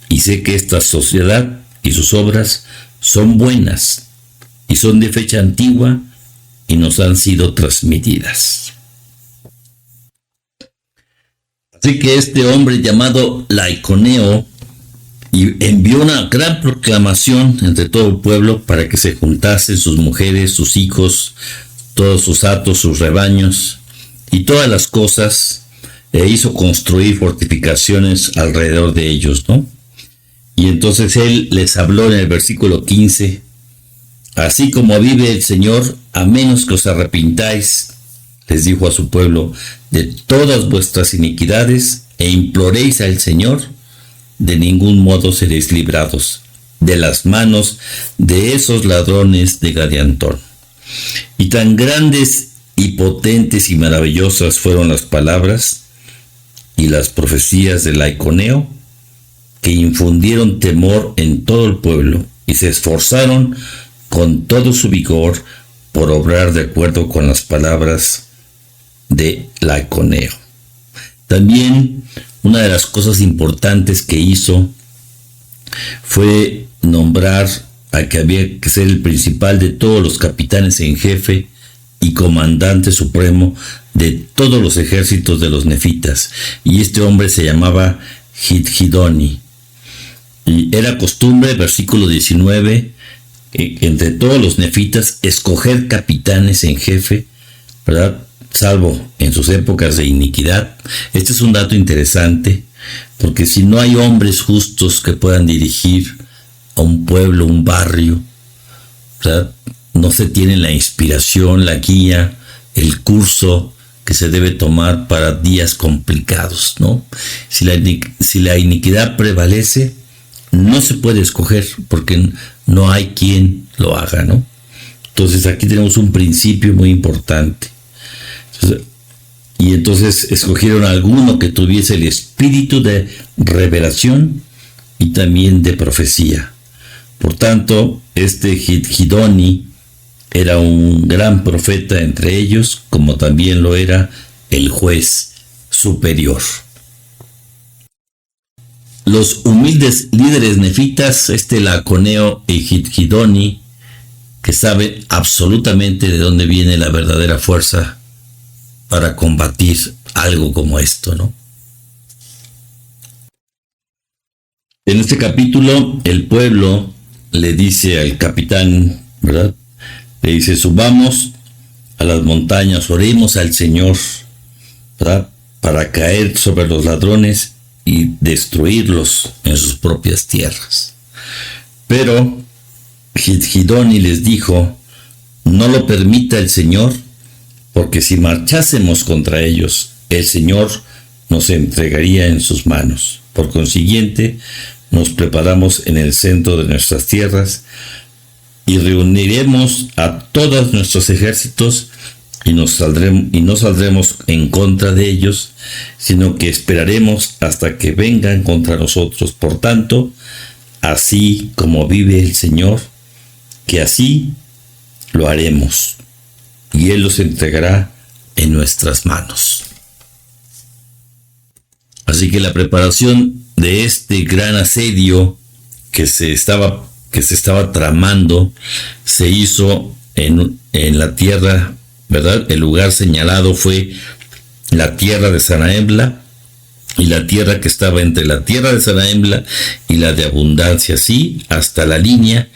y sé que esta sociedad y sus obras son buenas, y son de fecha antigua, y nos han sido transmitidas. Así que este hombre llamado Laiconeo envió una gran proclamación entre todo el pueblo para que se juntasen sus mujeres, sus hijos, todos sus hatos, sus rebaños y todas las cosas, e hizo construir fortificaciones alrededor de ellos, ¿no? Y entonces él les habló en el versículo 15, así como vive el Señor, a menos que os arrepintáis, les dijo a su pueblo, de todas vuestras iniquidades, e imploréis al Señor, de ningún modo seréis librados de las manos de esos ladrones de Gadiantón. Y tan grandes y potentes y maravillosas fueron las palabras y las profecías de Laiconeo, que infundieron temor en todo el pueblo, y se esforzaron con todo su vigor por obrar de acuerdo con las palabras de Laiconeo. También una de las cosas importantes que hizo fue nombrar a que había que ser el principal de todos los capitanes en jefe y comandante supremo de todos los ejércitos de los nefitas, y este hombre se llamaba Gidgidoni. Y era costumbre, versículo 19, entre todos los nefitas escoger capitanes en jefe, ¿verdad?, salvo en sus épocas de iniquidad. Este es un dato interesante, porque si no hay hombres justos que puedan dirigir a un pueblo, un barrio, ¿verdad?, no se tiene la inspiración, la guía, el curso que se debe tomar para días complicados, ¿no? Si la iniquidad prevalece, no se puede escoger porque no hay quien lo haga, ¿no? Entonces aquí tenemos un principio muy importante. Y entonces escogieron a alguno que tuviese el espíritu de revelación y también de profecía. Por tanto, este Gidgidoni era un gran profeta entre ellos, como también lo era el juez superior. Los humildes líderes nefitas, Laconeo y Gidgidoni, que saben absolutamente de dónde viene la verdadera fuerza para combatir algo como esto, ¿no? En este capítulo, el pueblo le dice al capitán, ¿verdad? Le dice, subamos a las montañas, oremos al Señor, ¿verdad? Para caer sobre los ladrones y destruirlos en sus propias tierras. Pero Gidgidoni les dijo, no lo permita el Señor, porque si marchásemos contra ellos, el Señor nos entregaría en sus manos. Por consiguiente, nos preparamos en el centro de nuestras tierras y reuniremos a todos nuestros ejércitos y no saldremos en contra de ellos, sino que esperaremos hasta que vengan contra nosotros. Por tanto, así como vive el Señor, que así lo haremos, y Él los entregará en nuestras manos. Así que la preparación de este gran asedio que se estaba tramando se hizo en la tierra, ¿verdad? El lugar señalado fue la tierra de Zarahemla, y la tierra que estaba entre la tierra de Zarahemla y la de abundancia, sí, hasta la línea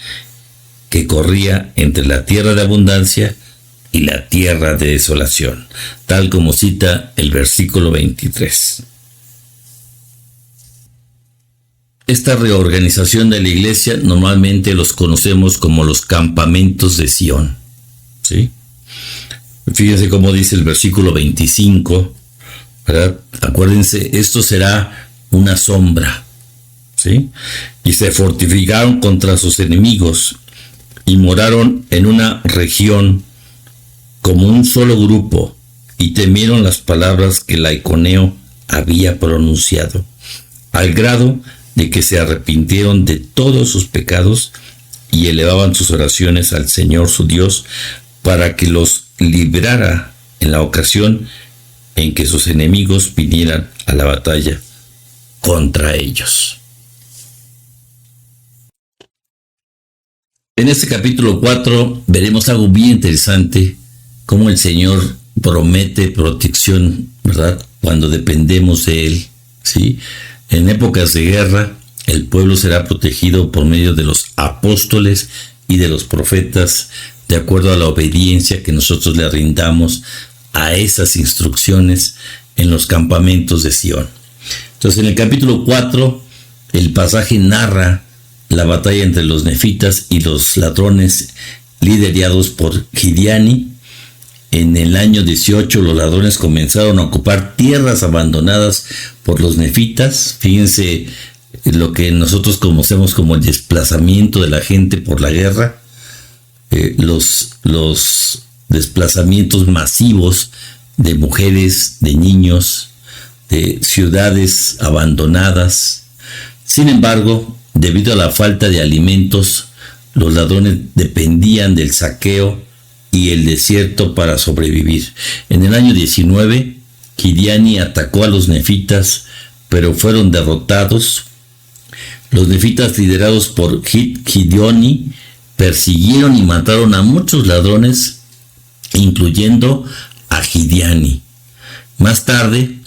que corría entre la tierra de abundancia y la tierra de desolación, tal como cita el versículo 23. Esta reorganización de la iglesia normalmente los conocemos como los campamentos de Sión, ¿sí? Fíjense cómo dice el versículo 25, ¿verdad? Acuérdense, esto será una sombra, ¿sí? Y se fortificaron contra sus enemigos y moraron en una región como un solo grupo y temieron las palabras que Laconeo había pronunciado, al grado de que se arrepintieron de todos sus pecados y elevaban sus oraciones al Señor su Dios para que los librara en la ocasión en que sus enemigos vinieran a la batalla contra ellos. En este capítulo 4 veremos algo bien interesante, cómo el Señor promete protección, ¿verdad? Cuando dependemos de Él, ¿sí? En épocas de guerra, el pueblo será protegido por medio de los apóstoles y de los profetas, de acuerdo a la obediencia que nosotros le rindamos a esas instrucciones en los campamentos de Sión. Entonces, en el capítulo 4, el pasaje narra la batalla entre los nefitas y los ladrones liderados por Gideoni. En el año 18, los ladrones comenzaron a ocupar tierras abandonadas por los nefitas. Fíjense lo que nosotros conocemos como el desplazamiento de la gente por la guerra. Los desplazamientos masivos de mujeres, de niños, de ciudades abandonadas. Sin embargo, debido a la falta de alimentos, los ladrones dependían del saqueo y el desierto para sobrevivir. En el año 19, Gideoni atacó a los nefitas, pero fueron derrotados. Los nefitas, liderados por Gideoni, persiguieron y mataron a muchos ladrones, incluyendo a Gideoni. Más tarde,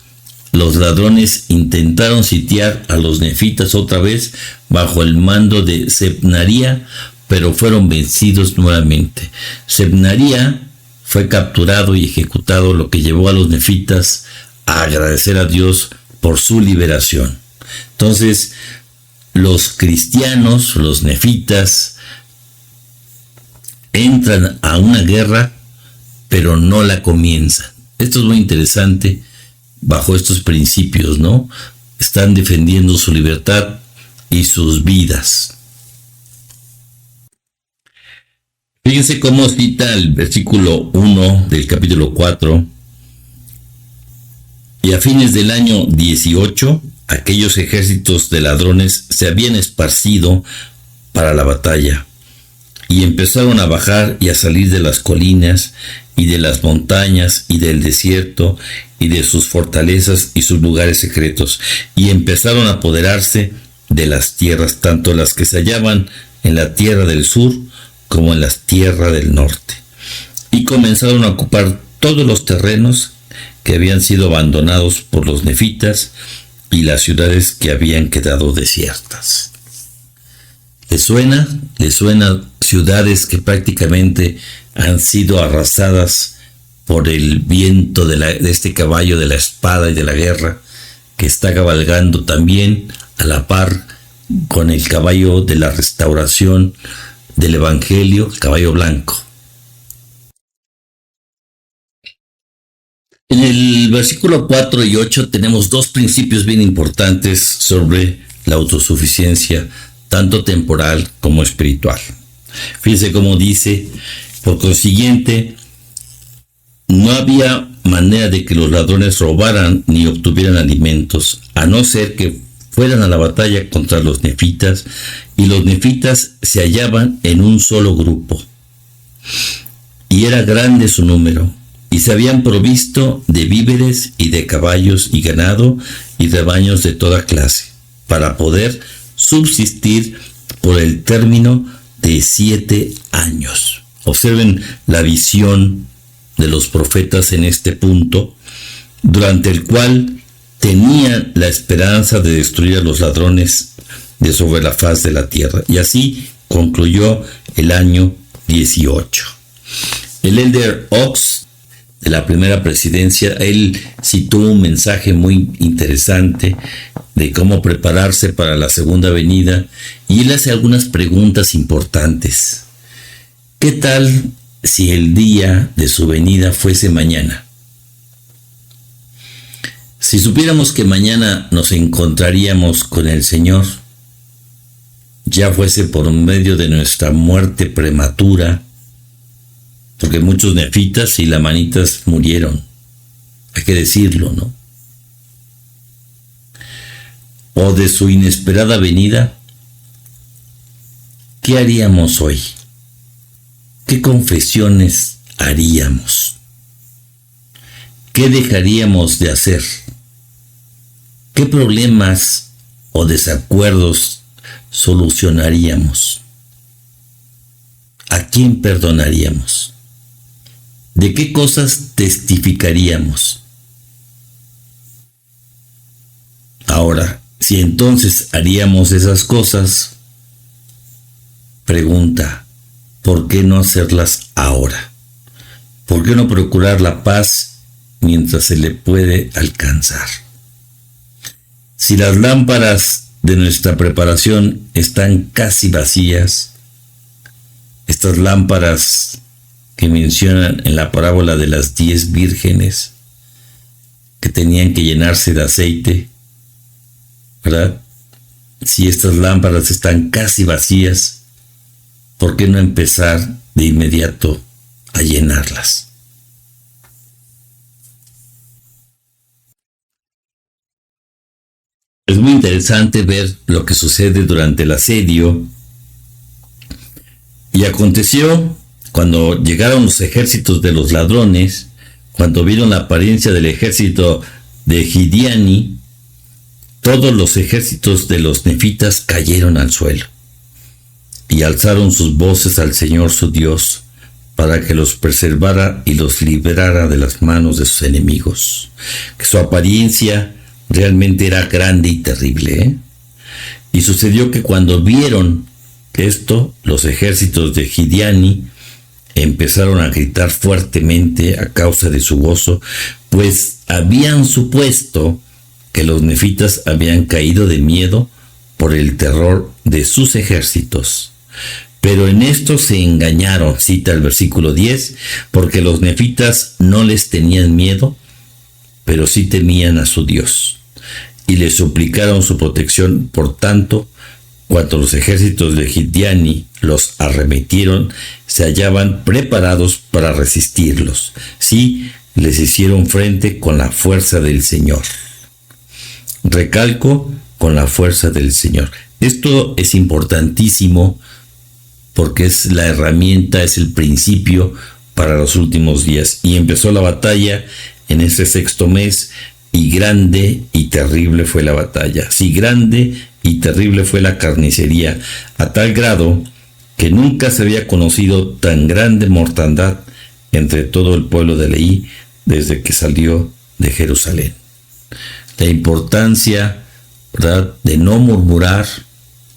los ladrones intentaron sitiar a los nefitas otra vez bajo el mando de Sebnaría, pero fueron vencidos nuevamente. Sebnaría fue capturado y ejecutado, lo que llevó a los nefitas a agradecer a Dios por su liberación. Entonces, los cristianos, los nefitas, entran a una guerra, pero no la comienzan. Esto es muy interesante bajo estos principios, ¿no? Están defendiendo su libertad y sus vidas. Fíjense cómo cita el versículo 1 del capítulo 4. Y a fines del año 18, aquellos ejércitos de ladrones se habían esparcido para la batalla y empezaron a bajar y a salir de las colinas y de las montañas y del desierto y de sus fortalezas y sus lugares secretos, y empezaron a apoderarse de las tierras, tanto las que se hallaban en la tierra del sur como en la tierra del norte, y comenzaron a ocupar todos los terrenos que habían sido abandonados por los nefitas y las ciudades que habían quedado desiertas. ¿Les suena? ¿Les suena ciudades que prácticamente han sido arrasadas por el viento de este caballo de la espada y de la guerra, que está cabalgando también a la par con el caballo de la restauración del Evangelio, el caballo blanco? En el versículo 4 y 8 tenemos dos principios bien importantes sobre la autosuficiencia, tanto temporal como espiritual. Fíjense cómo dice: por consiguiente, no había manera de que los ladrones robaran ni obtuvieran alimentos, a no ser que fueran a la batalla contra los nefitas, y los nefitas se hallaban en un solo grupo, y era grande su número, y se habían provisto de víveres y de caballos y ganado y rebaños de toda clase, para poder subsistir por el término de 7 años. Observen la visión de los profetas en este punto, durante el cual tenían la esperanza de destruir a los ladrones de sobre la faz de la tierra. Y así concluyó el año 18. El Elder Oaks, de la primera presidencia, él citó un mensaje muy interesante de cómo prepararse para la segunda venida, y él hace algunas preguntas importantes. ¿Qué tal si el día de su venida fuese mañana? Si supiéramos que mañana nos encontraríamos con el Señor, ya fuese por medio de nuestra muerte prematura, porque muchos nefitas y lamanitas murieron, hay que decirlo, ¿no? O de su inesperada venida, ¿qué haríamos hoy? ¿Qué confesiones haríamos? ¿Qué dejaríamos de hacer? ¿Qué problemas o desacuerdos solucionaríamos? ¿A quién perdonaríamos? ¿De qué cosas testificaríamos? Ahora, si entonces haríamos esas cosas, pregunta: ¿por qué no hacerlas ahora? ¿Por qué no procurar la paz mientras se le puede alcanzar? Si las lámparas de nuestra preparación están casi vacías, estas lámparas que mencionan en la parábola de las 10 vírgenes que tenían que llenarse de aceite, ¿verdad? Si estas lámparas están casi vacías, ¿por qué no empezar de inmediato a llenarlas? Es muy interesante ver lo que sucede durante el asedio. Y aconteció, cuando llegaron los ejércitos de los ladrones, cuando vieron la apariencia del ejército de Gideani, todos los ejércitos de los nefitas cayeron al suelo y alzaron sus voces al Señor su Dios para que los preservara y los librara de las manos de sus enemigos. Que su apariencia realmente era grande y terrible, ¿eh? Y sucedió que cuando vieron esto, los ejércitos de Gideani empezaron a gritar fuertemente a causa de su gozo, pues habían supuesto que los nefitas habían caído de miedo por el terror de sus ejércitos. Pero en esto se engañaron, cita el versículo 10, porque los nefitas no les tenían miedo, pero sí temían a su Dios, y le suplicaron su protección. Por tanto, cuando los ejércitos de Gideani los arremetieron, se hallaban preparados para resistirlos. Sí, les hicieron frente con la fuerza del Señor. Recalco, con la fuerza del Señor. Esto es importantísimo porque es la herramienta, es el principio para los últimos días. Y empezó la batalla en ese sexto mes, y grande y terrible fue la batalla. Sí, grande y terrible fue la carnicería, a tal grado que nunca se había conocido tan grande mortandad entre todo el pueblo de Leí desde que salió de Jerusalén. La importancia, ¿verdad?, de no murmurar,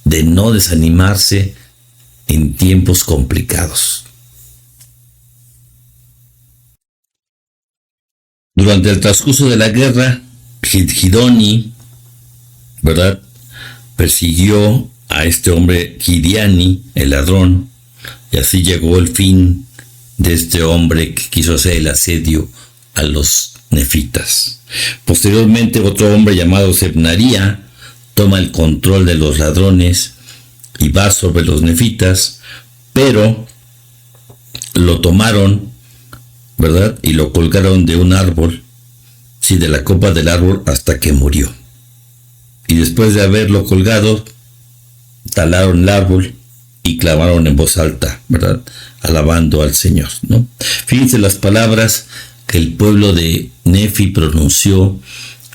de no desanimarse en tiempos complicados. Durante el transcurso de la guerra, Gidoni, ¿verdad?, persiguió a este hombre Gideani, el ladrón, y así llegó el fin de este hombre que quiso hacer el asedio a los nefitas. Posteriormente, otro hombre llamado Sebnaría toma el control de los ladrones y va sobre los nefitas, pero lo tomaron, ¿verdad?, y lo colgaron de un árbol, sí, de la copa del árbol, hasta que murió. Y después de haberlo colgado, talaron el árbol y clamaron en voz alta, ¿verdad?, alabando al Señor, ¿no? Fíjense las palabras que el pueblo de Nefi pronunció.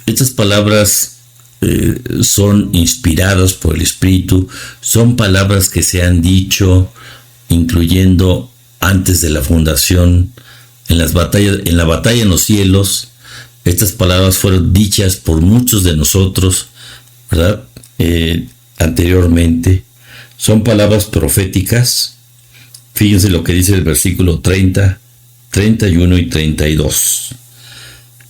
Estas palabras son inspiradas por el Espíritu, son palabras que se han dicho, incluyendo antes de la fundación, en la batalla en los cielos. Estas palabras fueron dichas por muchos de nosotros, ¿verdad?, anteriormente. Son palabras proféticas. Fíjense lo que dice el versículo 30, 31 y 32.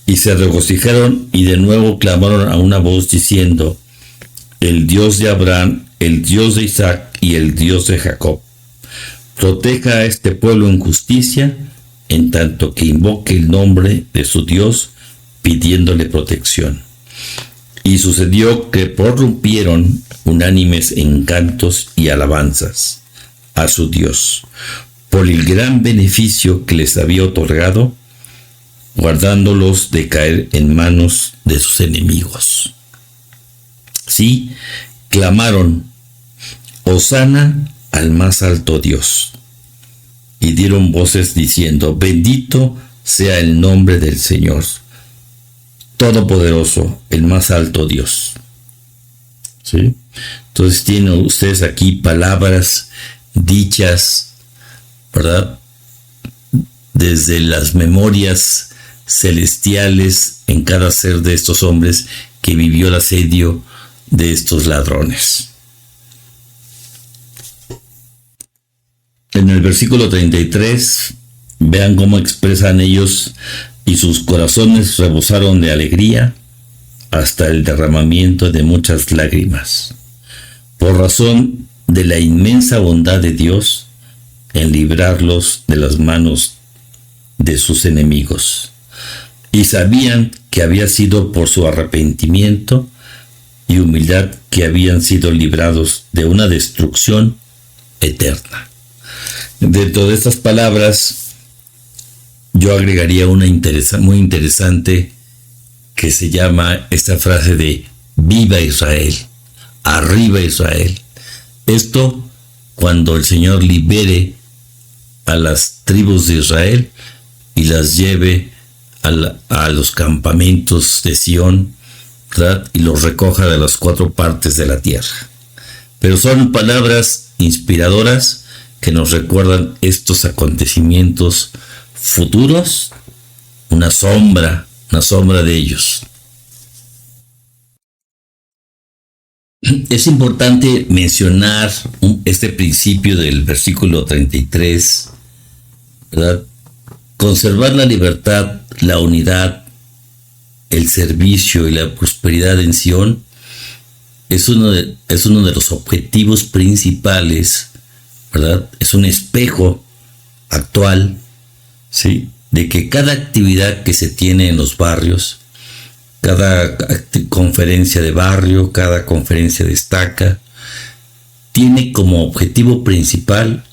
Y se regocijaron y de nuevo clamaron a una voz diciendo: el Dios de Abraham, el Dios de Isaac y el Dios de Jacob, proteja a este pueblo en justicia, en tanto que invoque el nombre de su Dios, pidiéndole protección. Y sucedió que prorrumpieron unánimes en cantos y alabanzas a su Dios, por el gran beneficio que les había otorgado, guardándolos de caer en manos de sus enemigos. Sí, clamaron: Hosana al más alto Dios. Y dieron voces diciendo: bendito sea el nombre del Señor Todopoderoso, el más alto Dios. ¿Sí? Entonces tienen ustedes aquí palabras dichas, ¿verdad?, desde las memorias celestiales en cada ser de estos hombres que vivió el asedio de estos ladrones. En el versículo 33, vean cómo expresan ellos: y sus corazones rebosaron de alegría hasta el derramamiento de muchas lágrimas, por razón de la inmensa bondad de Dios en librarlos de las manos de sus enemigos. Y sabían que había sido por su arrepentimiento y humildad que habían sido librados de una destrucción eterna. Dentro de estas palabras, yo agregaría una muy interesante, que se llama esta frase de viva Israel, arriba Israel. Esto cuando el Señor libere a las tribus de Israel y las lleve a los campamentos de Sión, ¿verdad?, y los recoja de las cuatro partes de la tierra. Pero son palabras inspiradoras que nos recuerdan estos acontecimientos futuros, una sombra de ellos. Es importante mencionar este principio del versículo 33, ¿verdad? Conservar la libertad, la unidad, el servicio y la prosperidad en Sión es uno de los objetivos principales, ¿verdad? Es un espejo actual, ¿sí?, de que cada actividad que se tiene en los barrios, cada conferencia de barrio, cada conferencia de estaca, tiene como objetivo principal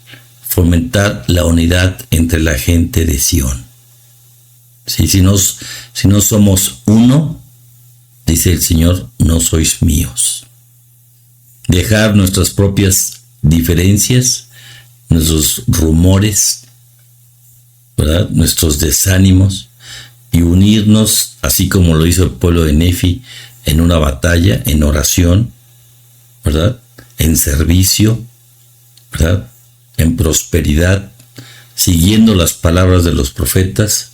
fomentar la unidad entre la gente de Sión. ¿Sí? Si no somos uno, dice el Señor, no sois míos. Dejar nuestras propias diferencias, nuestros rumores, ¿verdad?, nuestros desánimos, y unirnos, así como lo hizo el pueblo de Nefi, en una batalla, en oración, ¿verdad? En servicio, ¿verdad? En prosperidad, siguiendo las palabras de los profetas.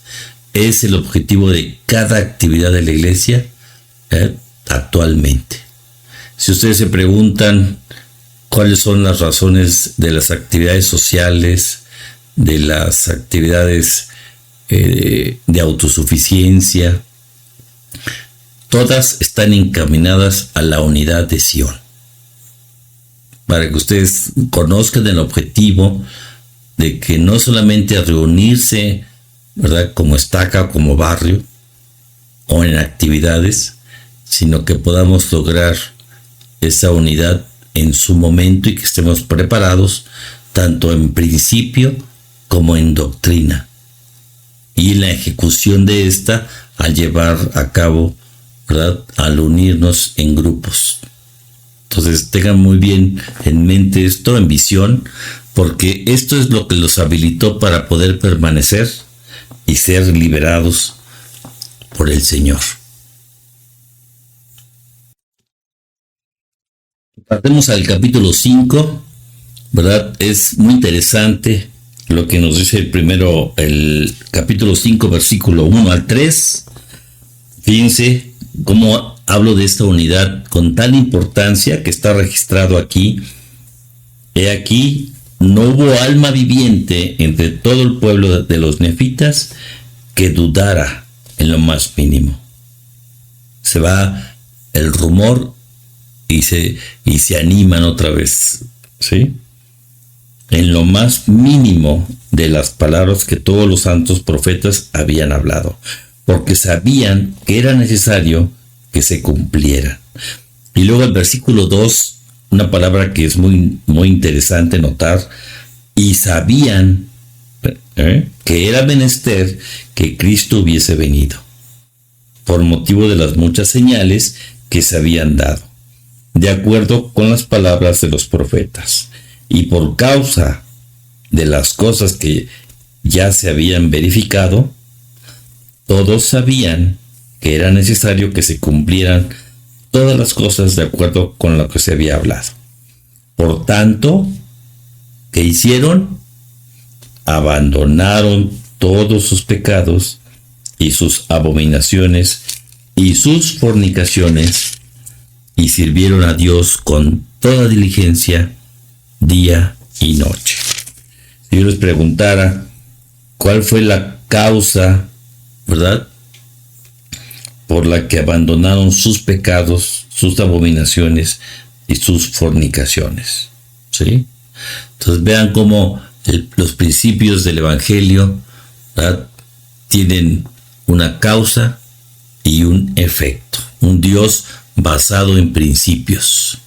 Es el objetivo de cada actividad de la iglesia actualmente. Si ustedes se preguntan cuáles son las razones de las actividades sociales, de las actividades de autosuficiencia, todas están encaminadas a la unidad de Sion. Para que ustedes conozcan el objetivo de que no solamente a reunirse, ¿verdad?, como estaca, como barrio, o en actividades, sino que podamos lograr esa unidad en su momento y que estemos preparados tanto en principio como en doctrina y en la ejecución de esta al llevar a cabo, ¿verdad?, al unirnos en grupos. Entonces tengan muy bien en mente esto, en visión, porque esto es lo que los habilitó para poder permanecer y ser liberados por el Señor. Pasemos al capítulo 5, ¿verdad? Es muy interesante lo que nos dice primero el capítulo 5, versículo 1 al 3. Fíjense cómo hablo de esta unidad con tal importancia que está registrado aquí. He aquí, no hubo alma viviente entre todo el pueblo de los nefitas que dudara en lo más mínimo. Se va el rumor y se animan otra vez, ¿sí? En lo más mínimo de las palabras que todos los santos profetas habían hablado, porque sabían que era necesario que se cumplieran. Y luego el versículo 2, una palabra que es muy, muy interesante notar, y sabían que era menester que Cristo hubiese venido, por motivo de las muchas señales que se habían dado, de acuerdo con las palabras de los profetas, y por causa de las cosas que ya se habían verificado, todos sabían que era necesario que se cumplieran todas las cosas de acuerdo con lo que se había hablado. Por tanto, ¿qué hicieron? Abandonaron todos sus pecados y sus abominaciones y sus fornicaciones, y sirvieron a Dios con toda diligencia, día y noche. Si yo les preguntara cuál fue la causa, ¿verdad?, por la que abandonaron sus pecados, sus abominaciones y sus fornicaciones, ¿sí? Entonces vean cómo los principios del Evangelio, ¿verdad?, tienen una causa y un efecto. Un Dios basado en principios.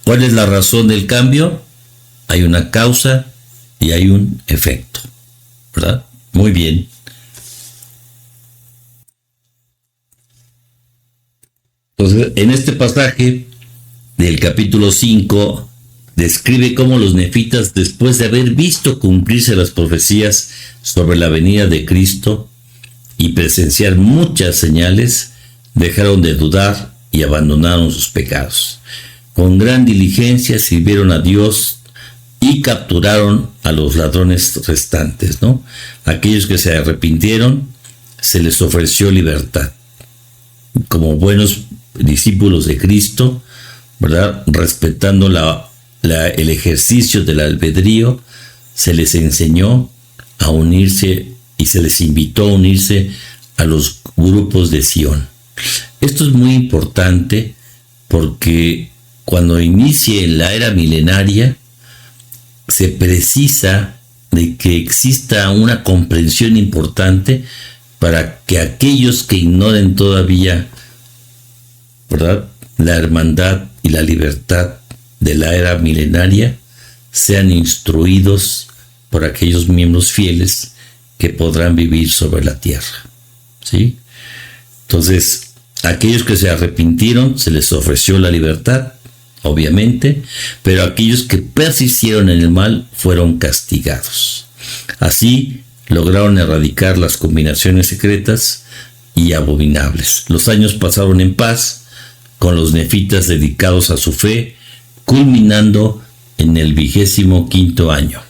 ¿Cuál es la razón del cambio? Hay una causa y hay un efecto, ¿verdad? Muy bien. Entonces, en este pasaje del capítulo 5, describe cómo los nefitas, después de haber visto cumplirse las profecías sobre la venida de Cristo y presenciar muchas señales, dejaron de dudar y abandonaron sus pecados. Con gran diligencia sirvieron a Dios y capturaron a los ladrones restantes, ¿no? Aquellos que se arrepintieron, se les ofreció libertad. Como buenos discípulos de Cristo, ¿verdad?, respetando el ejercicio del albedrío, se les enseñó a unirse y se les invitó a unirse a los grupos de Sion. Esto es muy importante porque cuando inicie la era milenaria se precisa de que exista una comprensión importante para que aquellos que ignoren todavía, ¿verdad?, la hermandad y la libertad de la era milenaria sean instruidos por aquellos miembros fieles que podrán vivir sobre la tierra, ¿sí? Entonces, aquellos que se arrepintieron se les ofreció la libertad, obviamente, pero aquellos que persistieron en el mal fueron castigados. Así lograron erradicar las combinaciones secretas y abominables. Los años pasaron en paz, con los nefitas dedicados a su fe, culminando en el 25º año.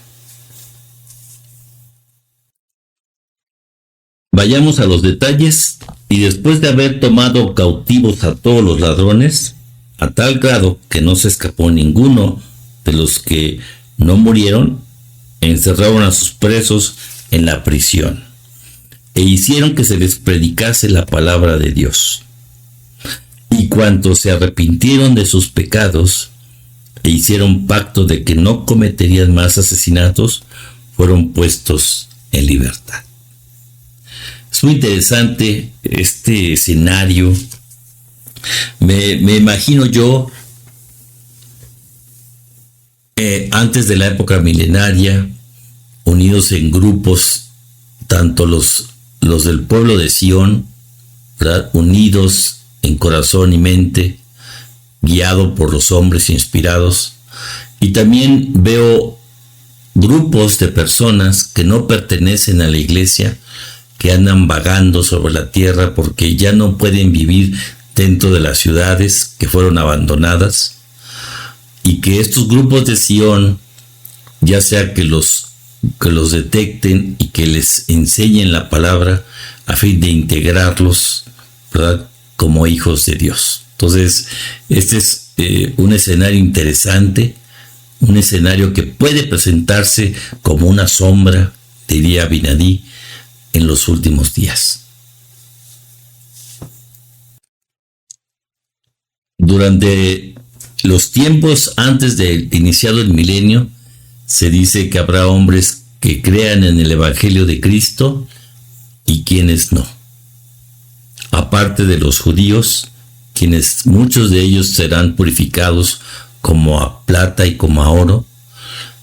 Vayamos a los detalles. Y después de haber tomado cautivos a todos los ladrones, a tal grado que no se escapó ninguno de los que no murieron, encerraron a sus presos en la prisión e hicieron que se les predicase la palabra de Dios. Y cuantos se arrepintieron de sus pecados e hicieron pacto de que no cometerían más asesinatos, fueron puestos en libertad. Es muy interesante este escenario. Me imagino yo, antes de la época milenaria, unidos en grupos, tanto los del pueblo de Sión, ¿verdad?, unidos en corazón y mente, guiado por los hombres inspirados. Y también veo grupos de personas que no pertenecen a la iglesia, que andan vagando sobre la tierra porque ya no pueden vivir dentro de las ciudades que fueron abandonadas, y que estos grupos de Sión, ya sea que los detecten y que les enseñen la palabra a fin de integrarlos, ¿verdad?, como hijos de Dios. Entonces, este es un escenario interesante, un escenario que puede presentarse como una sombra, diría Abinadí, en los últimos días. Durante los tiempos antes de iniciado el milenio, se dice que habrá hombres que crean en el Evangelio de Cristo y quienes no. Aparte de los judíos, quienes muchos de ellos serán purificados como a plata y como a oro,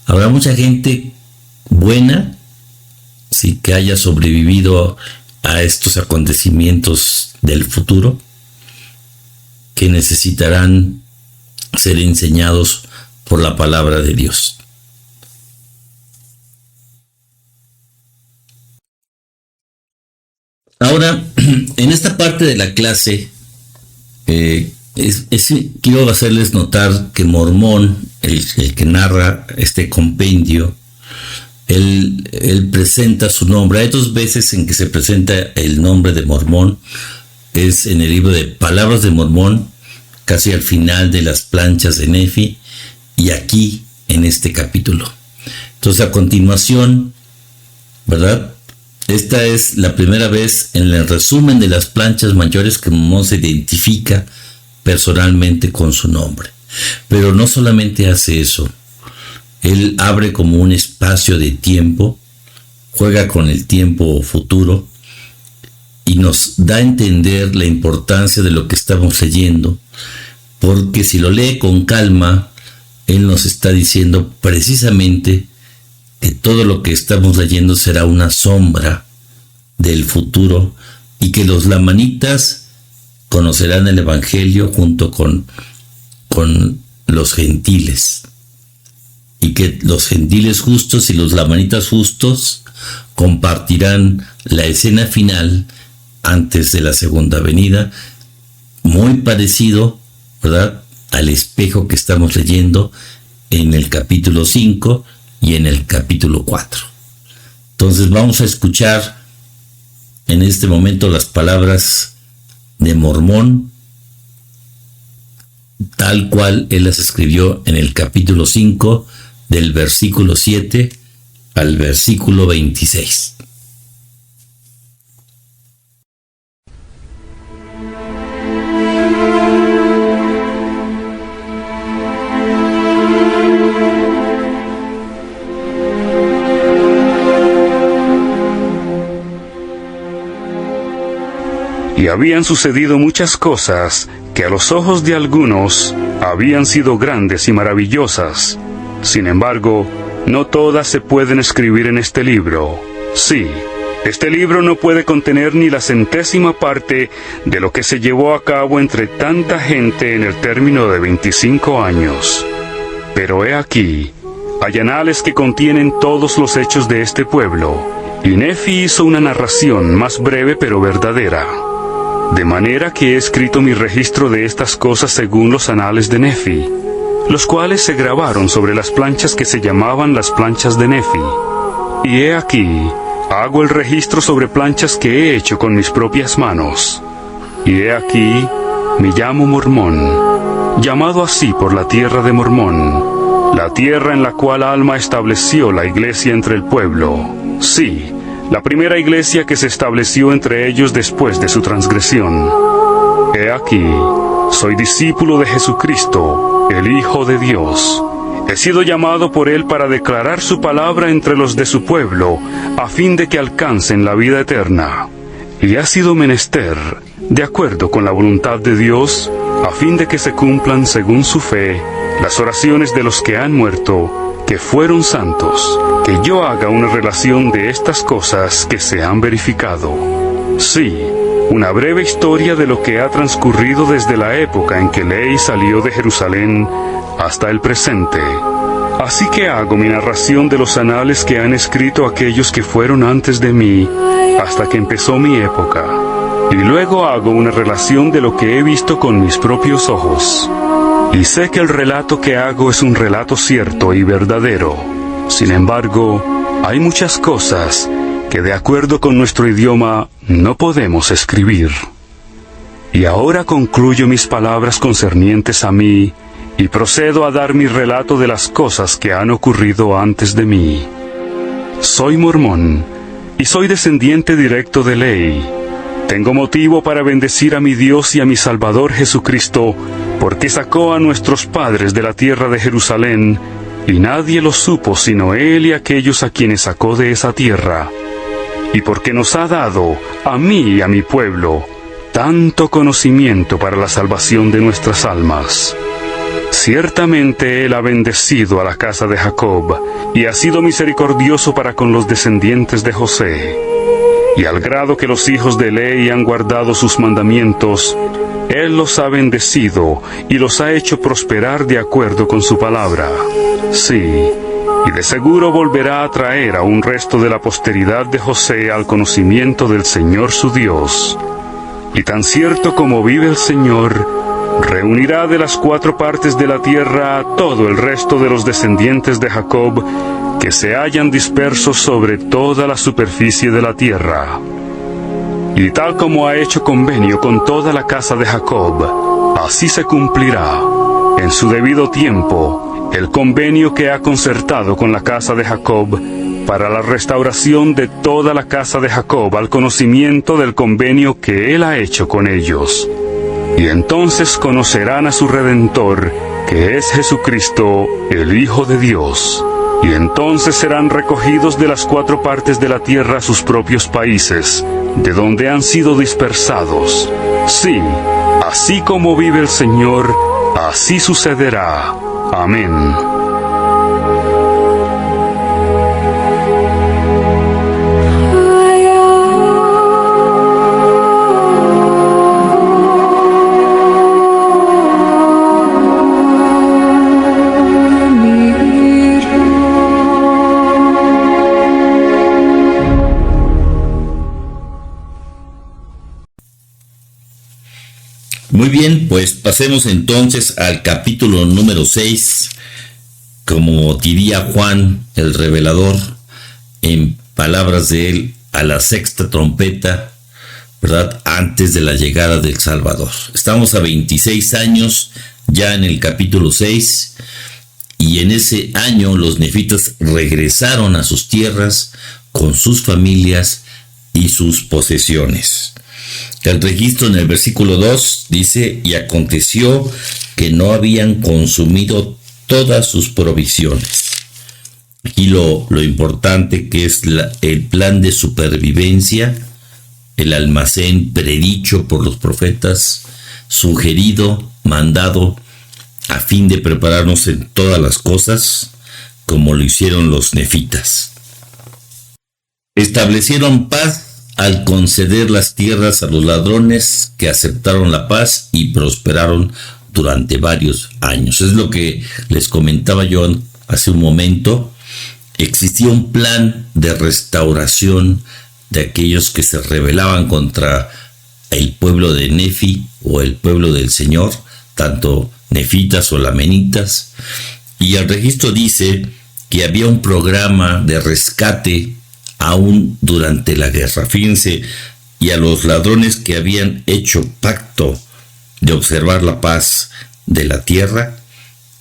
habrá mucha gente buena, sí, que haya sobrevivido a estos acontecimientos del futuro, que necesitarán ser enseñados por la palabra de Dios. Ahora, en esta parte de la clase, quiero hacerles notar que Mormón, el que narra este compendio, él presenta su nombre. Hay dos veces en que se presenta el nombre de Mormón. Es en el libro de Palabras de Mormón, casi al final de las planchas de Nefi, y aquí en este capítulo. Entonces, a continuación, ¿verdad?, esta es la primera vez en el resumen de las planchas mayores que Mormón se identifica personalmente con su nombre. Pero no solamente hace eso. Él abre como un espacio de tiempo, juega con el tiempo futuro y nos da a entender la importancia de lo que estamos leyendo, porque si lo lee con calma, él nos está diciendo precisamente que todo lo que estamos leyendo será una sombra del futuro y que los lamanitas conocerán el Evangelio junto con los gentiles, y que los gentiles justos y los lamanitas justos compartirán la escena final antes de la segunda venida, muy parecido, ¿verdad?, al espejo que estamos leyendo en el capítulo 5 y en el capítulo 4. Entonces vamos a escuchar en este momento las palabras de Mormón, tal cual él las escribió en el capítulo 5, del versículo 7 al versículo 26. Y habían sucedido muchas cosas que a los ojos de algunos habían sido grandes y maravillosas. Sin embargo, no todas se pueden escribir en este libro. Sí, este libro no puede contener ni la 100ª parte de lo que se llevó a cabo entre tanta gente en el término de 25 años. Pero he aquí, hay anales que contienen todos los hechos de este pueblo, y Nefi hizo una narración más breve pero verdadera. De manera que he escrito mi registro de estas cosas según los anales de Nefi, los cuales se grabaron sobre las planchas que se llamaban las planchas de Nefi. Y he aquí, hago el registro sobre planchas que he hecho con mis propias manos. Y he aquí, me llamo Mormón, llamado así por la tierra de Mormón, la tierra en la cual Alma estableció la iglesia entre el pueblo. Sí, la primera iglesia que se estableció entre ellos después de su transgresión. He aquí, soy discípulo de Jesucristo, el Hijo de Dios. He sido llamado por Él para declarar su palabra entre los de su pueblo, a fin de que alcancen la vida eterna. Y ha sido menester, de acuerdo con la voluntad de Dios, a fin de que se cumplan según su fe, las oraciones de los que han muerto, que fueron santos, que yo haga una relación de estas cosas que se han verificado. Sí, una breve historia de lo que ha transcurrido desde la época en que Ley salió de Jerusalén hasta el presente. Así que hago mi narración de los anales que han escrito aquellos que fueron antes de mí, hasta que empezó mi época. Y luego hago una relación de lo que he visto con mis propios ojos. Y sé que el relato que hago es un relato cierto y verdadero. Sin embargo, hay muchas cosas que de acuerdo con nuestro idioma no podemos escribir. Y ahora concluyo mis palabras concernientes a mí, y procedo a dar mi relato de las cosas que han ocurrido antes de mí. Soy mormón, y soy descendiente directo de Ley. Tengo motivo para bendecir a mi Dios y a mi Salvador Jesucristo, porque sacó a nuestros padres de la tierra de Jerusalén, y nadie lo supo sino Él y aquellos a quienes sacó de esa tierra. Y porque nos ha dado, a mí y a mi pueblo, tanto conocimiento para la salvación de nuestras almas. Ciertamente Él ha bendecido a la casa de Jacob, y ha sido misericordioso para con los descendientes de José. Y al grado que los hijos de Ley han guardado sus mandamientos, Él los ha bendecido y los ha hecho prosperar de acuerdo con su palabra. Sí, y de seguro volverá a traer a un resto de la posteridad de José al conocimiento del Señor su Dios. Y tan cierto como vive el Señor, reunirá de las 4 partes de la tierra a todo el resto de los descendientes de Jacob, que se hallan dispersos sobre toda la superficie de la tierra. Y tal como ha hecho convenio con toda la casa de Jacob, así se cumplirá, en su debido tiempo, el convenio que ha concertado con la casa de Jacob, para la restauración de toda la casa de Jacob al conocimiento del convenio que Él ha hecho con ellos. Y entonces conocerán a su Redentor, que es Jesucristo, el Hijo de Dios. Y entonces serán recogidos de las 4 partes de la tierra a sus propios países, de donde han sido dispersados. Sí, así como vive el Señor, así sucederá. Amén. Muy bien, pues pasemos entonces al capítulo número 6, como diría Juan el Revelador, en palabras de él, a la 6ª trompeta, ¿verdad? Antes de la llegada del Salvador. Estamos a 26 años ya en el capítulo 6, y en ese año los nefitas regresaron a sus tierras con sus familias y sus posesiones. El registro en el versículo 2 dice: y aconteció que no habían consumido todas sus provisiones. Aquí lo importante que es el plan de supervivencia, el almacén predicho por los profetas, sugerido, mandado, a fin de prepararnos en todas las cosas, como lo hicieron los nefitas. Establecieron paz al conceder las tierras a los ladrones que aceptaron la paz y prosperaron durante varios años. Es lo que les comentaba yo hace un momento. Existía un plan de restauración de aquellos que se rebelaban contra el pueblo de Nefi o el pueblo del Señor, tanto nefitas o lamanitas, y el registro dice que había un programa de rescate aún durante la guerra. Fíjense, y a los ladrones que habían hecho pacto de observar la paz de la tierra,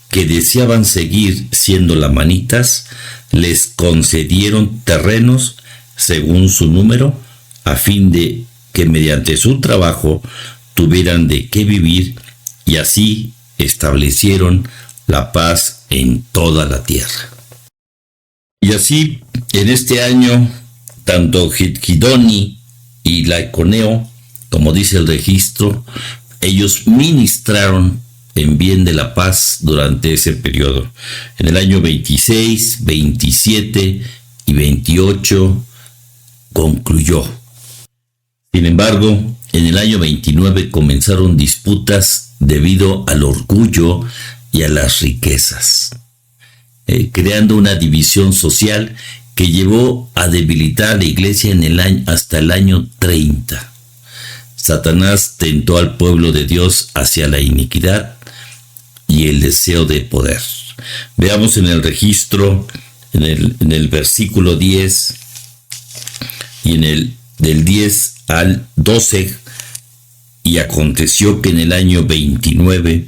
que deseaban seguir siendo lamanitas, les concedieron terrenos según su número, a fin de que mediante su trabajo tuvieran de qué vivir, y así establecieron la paz en toda la tierra. Y así, en este año, tanto Gidoni y Laeconeo, como dice el registro, ellos ministraron en bien de la paz durante ese periodo. En el año 26, 27 y 28 concluyó. Sin embargo, en el año 29 comenzaron disputas debido al orgullo y a las riquezas, creando una división social que llevó a debilitar a la iglesia hasta el año 30. Satanás tentó al pueblo de Dios hacia la iniquidad y el deseo de poder. Veamos en el registro, en el versículo 10 y del 10 al 12, y aconteció que en el año 29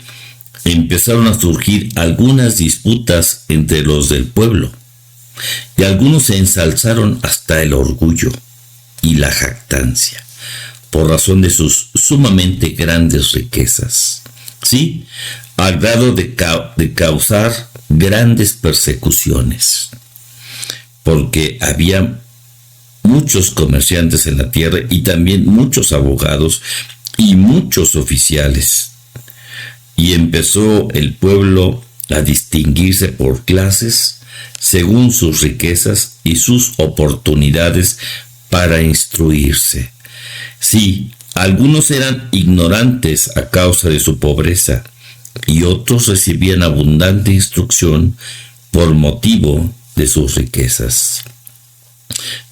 empezaron a surgir algunas disputas entre los del pueblo, y algunos se ensalzaron hasta el orgullo y la jactancia, por razón de sus sumamente grandes riquezas, ¿sí?, al grado de causar grandes persecuciones, porque había muchos comerciantes en la tierra y también muchos abogados y muchos oficiales. Y empezó el pueblo a distinguirse por clases según sus riquezas y sus oportunidades para instruirse. Sí, algunos eran ignorantes a causa de su pobreza, y otros recibían abundante instrucción por motivo de sus riquezas.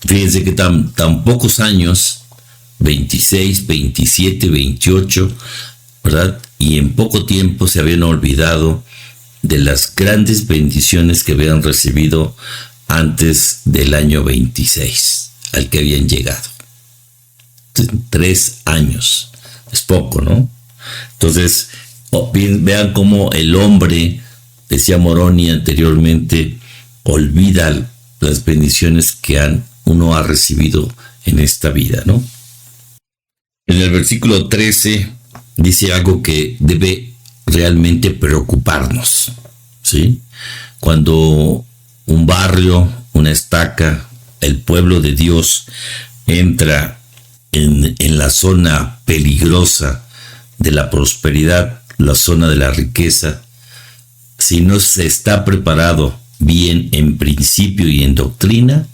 Fíjense que tan pocos años, 26, 27, 28, ¿verdad? Y en poco tiempo se habían olvidado de las grandes bendiciones que habían recibido antes del año 26, al que habían llegado. 3 años, es poco, ¿no? Entonces, vean cómo el hombre, decía Moroni anteriormente, olvida las bendiciones que uno ha recibido en esta vida, ¿no? En el versículo 13 dice algo que debe realmente preocuparnos, ¿sí? Cuando un barrio, una estaca, el pueblo de Dios entra en la zona peligrosa de la prosperidad, la zona de la riqueza, si no se está preparado bien en principio y en doctrina,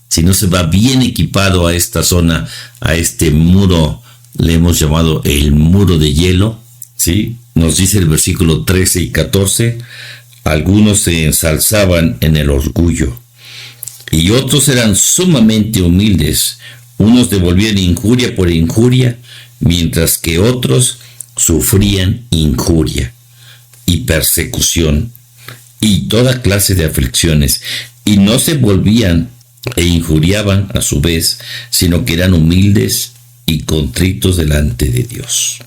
si no se va bien equipado a esta zona, a este muro, le hemos llamado el muro de hielo, ¿sí? Nos dice el versículo 13 y 14, algunos se ensalzaban en el orgullo, y otros eran sumamente humildes, unos devolvían injuria por injuria, mientras que otros sufrían injuria y persecución y toda clase de aflicciones, y no se volvían e injuriaban a su vez, sino que eran humildes y contritos delante de Dios.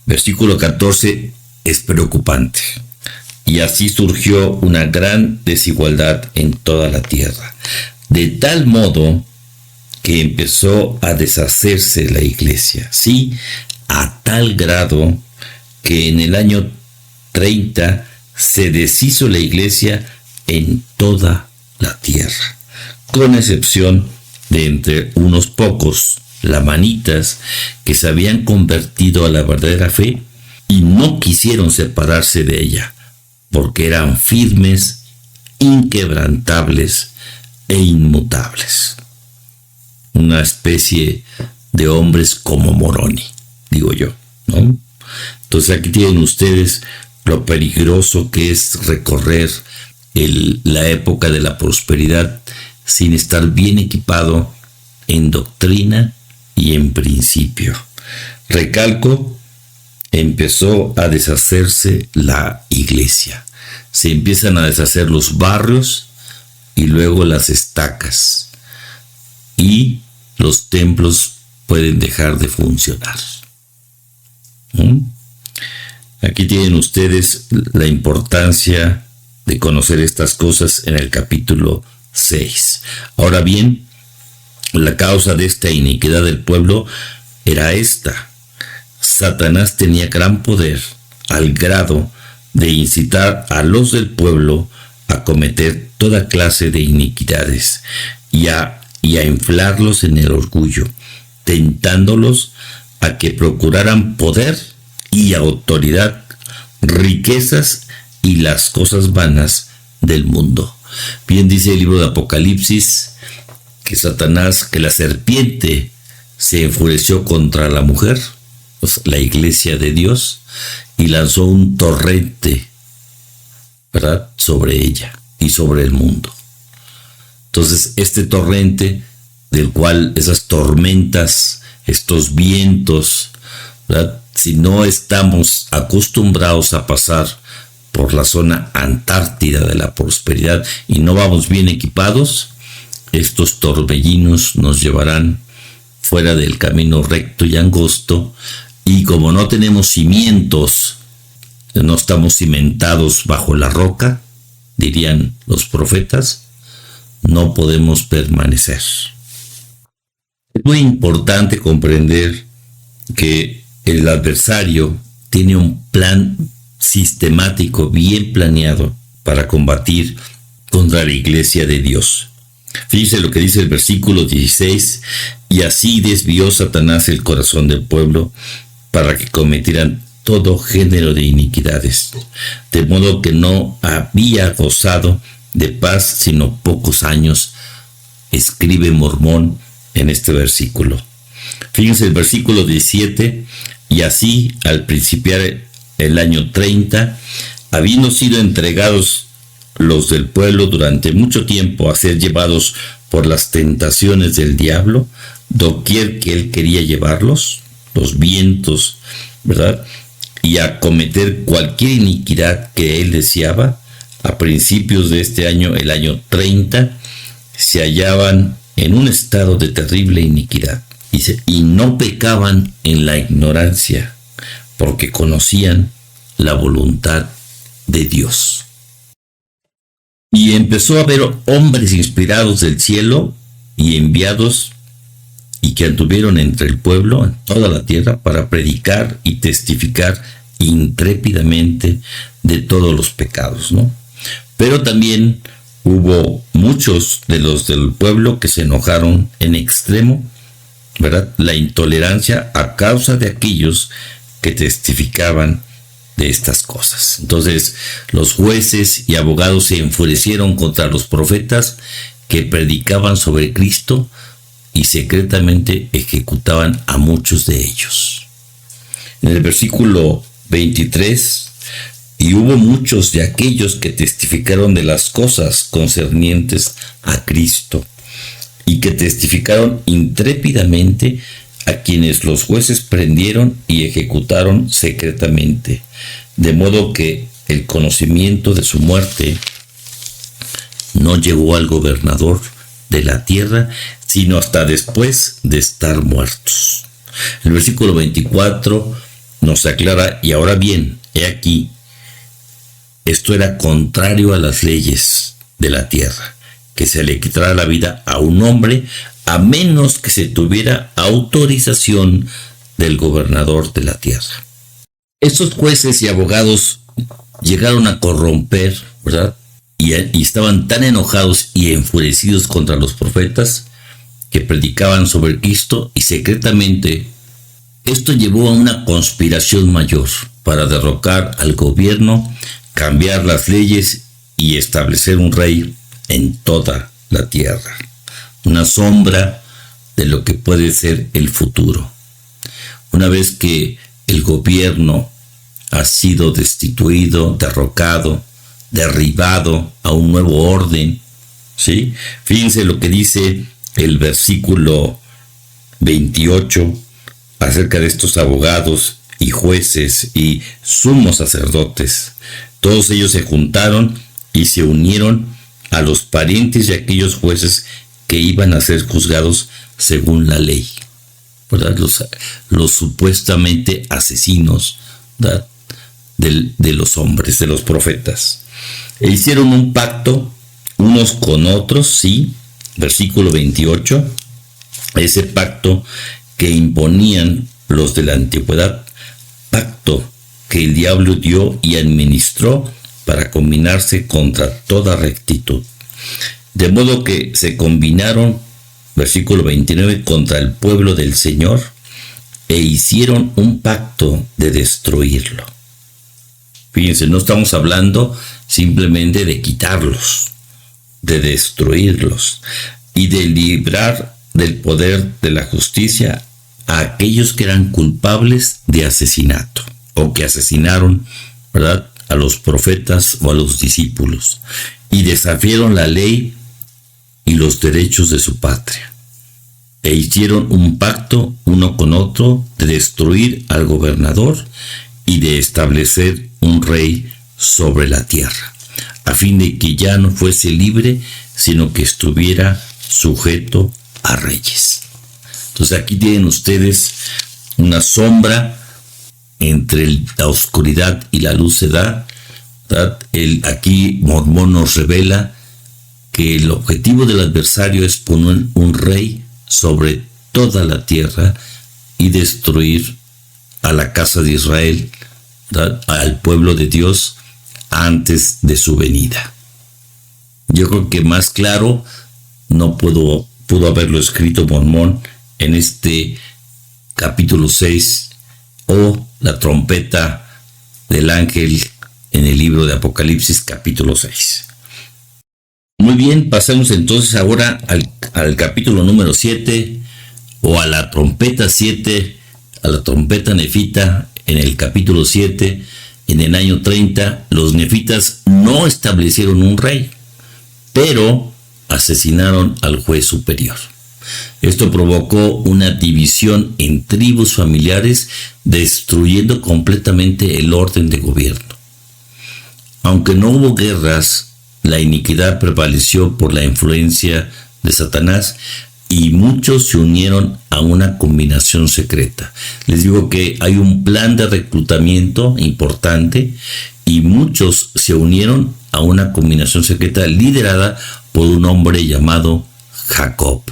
Versículo 14 es preocupante. Y así surgió una gran desigualdad en toda la tierra, de tal modo que empezó a deshacerse la iglesia, sí, a tal grado que en el año 30 se deshizo la iglesia en toda la tierra, con excepción de entre unos pocos lamanitas que se habían convertido a la verdadera fe y no quisieron separarse de ella, porque eran firmes, inquebrantables e inmutables. Una especie de hombres como Moroni, digo yo, ¿no? Entonces aquí tienen ustedes lo peligroso que es recorrer la época de la prosperidad sin estar bien equipado en doctrina y en principio. Recalco, empezó a deshacerse la iglesia. Se empiezan a deshacer los barrios y luego las estacas. Y los templos pueden dejar de funcionar. Aquí tienen ustedes la importancia de conocer estas cosas en el capítulo 6. Ahora bien, la causa de esta iniquidad del pueblo era esta. Satanás tenía gran poder al grado de incitar a los del pueblo a cometer toda clase de iniquidades y a inflarlos en el orgullo, tentándolos a que procuraran poder y autoridad, riquezas y las cosas vanas del mundo. Bien dice el libro de Apocalipsis que Satanás, que la serpiente se enfureció contra la mujer, pues la iglesia de Dios, y lanzó un torrente, ¿verdad?, sobre ella y sobre el mundo. Entonces, este torrente, del cual esas tormentas, estos vientos, ¿verdad?, si no estamos acostumbrados a pasar por la zona antártida de la prosperidad y no vamos bien equipados, estos torbellinos nos llevarán fuera del camino recto y angosto, y como no tenemos cimientos, no estamos cimentados bajo la roca, dirían los profetas, no podemos permanecer. Es muy importante comprender que el adversario tiene un plan sistemático, bien planeado, para combatir contra la iglesia de Dios. Fíjense lo que dice el versículo 16, y así desvió Satanás el corazón del pueblo para que cometieran todo género de iniquidades, de modo que no había gozado de paz sino pocos años, escribe Mormón en este versículo. Fíjense el versículo 17, y así al principiar el año 30, habiendo sido entregados los del pueblo durante mucho tiempo a ser llevados por las tentaciones del diablo, doquier que él quería llevarlos, los vientos, ¿verdad?, y a cometer cualquier iniquidad que él deseaba, a principios de este año, el año 30, se hallaban en un estado de terrible iniquidad. Y no pecaban en la ignorancia, porque conocían la voluntad de Dios. Y empezó a haber hombres inspirados del cielo y enviados, y que anduvieron entre el pueblo en toda la tierra para predicar y testificar intrépidamente de todos los pecados, ¿no? Pero también hubo muchos de los del pueblo que se enojaron en extremo, ¿verdad?, la intolerancia a causa de aquellos que testificaban de estas cosas. Entonces, los jueces y abogados se enfurecieron contra los profetas que predicaban sobre Cristo y secretamente ejecutaban a muchos de ellos. En el versículo 23, y hubo muchos de aquellos que testificaron de las cosas concernientes a Cristo, y que testificaron intrépidamente, a quienes los jueces prendieron y ejecutaron secretamente, de modo que el conocimiento de su muerte no llegó al gobernador de la tierra, sino hasta después de estar muertos. El versículo 24 nos aclara, y ahora bien, he aquí, esto era contrario a las leyes de la tierra, que se le quitará la vida a un hombre a menos que se tuviera autorización del gobernador de la tierra. Estos jueces y abogados llegaron a corromper, ¿verdad?, y estaban tan enojados y enfurecidos contra los profetas que predicaban sobre Cristo, y secretamente esto llevó a una conspiración mayor para derrocar al gobierno, cambiar las leyes y establecer un rey en toda la tierra. Una sombra de lo que puede ser el futuro. Una vez que el gobierno ha sido destituido, derrocado, derribado a un nuevo orden, ¿sí? Fíjense lo que dice el versículo 28 acerca de estos abogados y jueces y sumos sacerdotes. Todos ellos se juntaron y se unieron a los parientes de aquellos jueces que iban a ser juzgados según la ley, ¿verdad? Los supuestamente asesinos, ¿verdad? De los hombres, de los profetas. E hicieron un pacto unos con otros, sí, versículo 28, ese pacto que imponían los de la antigüedad, pacto que el diablo dio y administró para combinarse contra toda rectitud. De modo que se combinaron, versículo 29, contra el pueblo del Señor e hicieron un pacto de destruirlo. Fíjense, no estamos hablando simplemente de quitarlos, de destruirlos y de librar del poder de la justicia a aquellos que eran culpables de asesinato o que asesinaron, ¿verdad?, a los profetas o a los discípulos y desafiaron la ley y los derechos de su patria e hicieron un pacto uno con otro de destruir al gobernador y de establecer un rey sobre la tierra, a fin de que ya no fuese libre, sino que estuviera sujeto a reyes. Entonces aquí tienen ustedes una sombra entre la oscuridad y la luz se da, ¿verdad? Aquí Mormón nos revela que el objetivo del adversario es poner un rey sobre toda la tierra y destruir a la casa de Israel, ¿verdad?, al pueblo de Dios antes de su venida. Yo creo que más claro no pudo haberlo escrito Mormón en este capítulo 6 o la trompeta del ángel en el libro de Apocalipsis capítulo 6. Muy bien, pasemos entonces ahora al capítulo número 7 o a la trompeta 7, a la trompeta nefita en el capítulo 7. En el año 30 los nefitas no establecieron un rey, pero asesinaron al juez superior. Esto provocó una división en tribus familiares, destruyendo completamente el orden de gobierno. Aunque no hubo guerras, la iniquidad prevaleció por la influencia de Satanás y muchos se unieron a una combinación secreta. Les digo que hay un plan de reclutamiento importante y muchos se unieron a una combinación secreta liderada por un hombre llamado Jacob,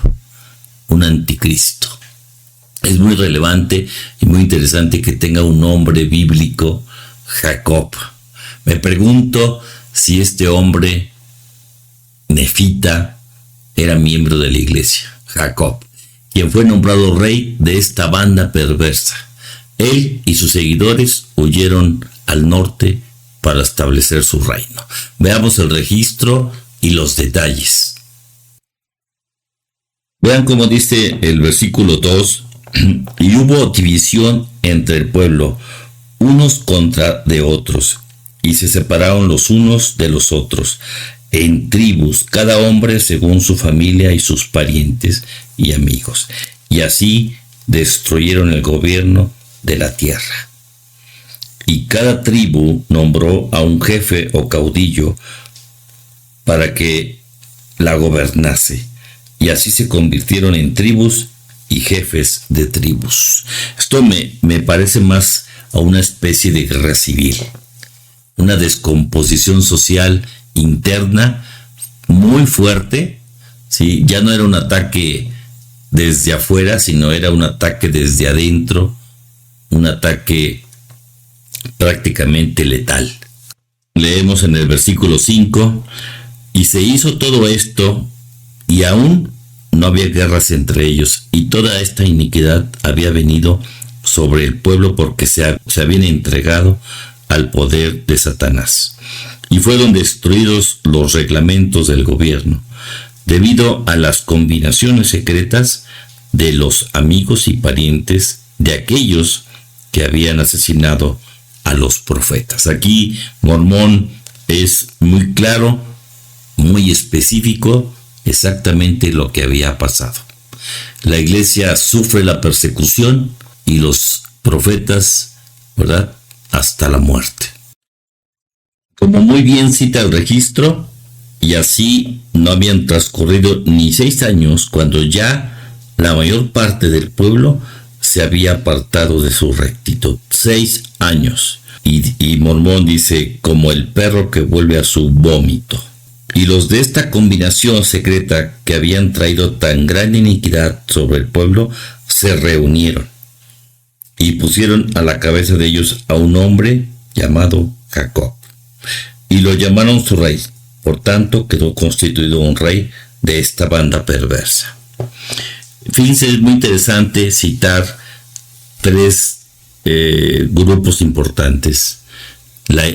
un anticristo. Es muy relevante y muy interesante que tenga un nombre bíblico, Jacob. Me pregunto si este hombre nefita era miembro de la iglesia, Jacob, quien fue nombrado rey de esta banda perversa. Él y sus seguidores huyeron al norte para establecer su reino. Veamos el registro y los detalles. Vean cómo dice el versículo 2, y hubo división entre el pueblo, unos contra de otros, y se separaron los unos de los otros, en tribus, cada hombre según su familia y sus parientes y amigos, y así destruyeron el gobierno de la tierra. Y cada tribu nombró a un jefe o caudillo para que la gobernase, y así se convirtieron en tribus y jefes de tribus. Esto me parece más a una especie de guerra civil, una descomposición social interna muy fuerte, ¿sí? Ya no era un ataque desde afuera, sino era un ataque desde adentro, un ataque prácticamente letal. Leemos en el versículo 5, y se hizo todo esto, y aún no había guerras entre ellos, y toda esta iniquidad había venido sobre el pueblo porque se habían entregado al poder de Satanás. Y fueron destruidos los reglamentos del gobierno, debido a las combinaciones secretas de los amigos y parientes de aquellos que habían asesinado a los profetas. Aquí Mormón es muy claro, muy específico, exactamente lo que había pasado. La iglesia sufre la persecución y los profetas, ¿verdad?, hasta la muerte. Como muy bien cita el registro, y así no habían transcurrido ni 6 años cuando ya la mayor parte del pueblo se había apartado de su rectitud. 6 años. Y Mormón dice, como el perro que vuelve a su vómito. Y los de esta combinación secreta que habían traído tan gran iniquidad sobre el pueblo se reunieron y pusieron a la cabeza de ellos a un hombre llamado Jacob y lo llamaron su rey. Por tanto, quedó constituido un rey de esta banda perversa. Fíjense, es muy interesante citar 3 grupos importantes.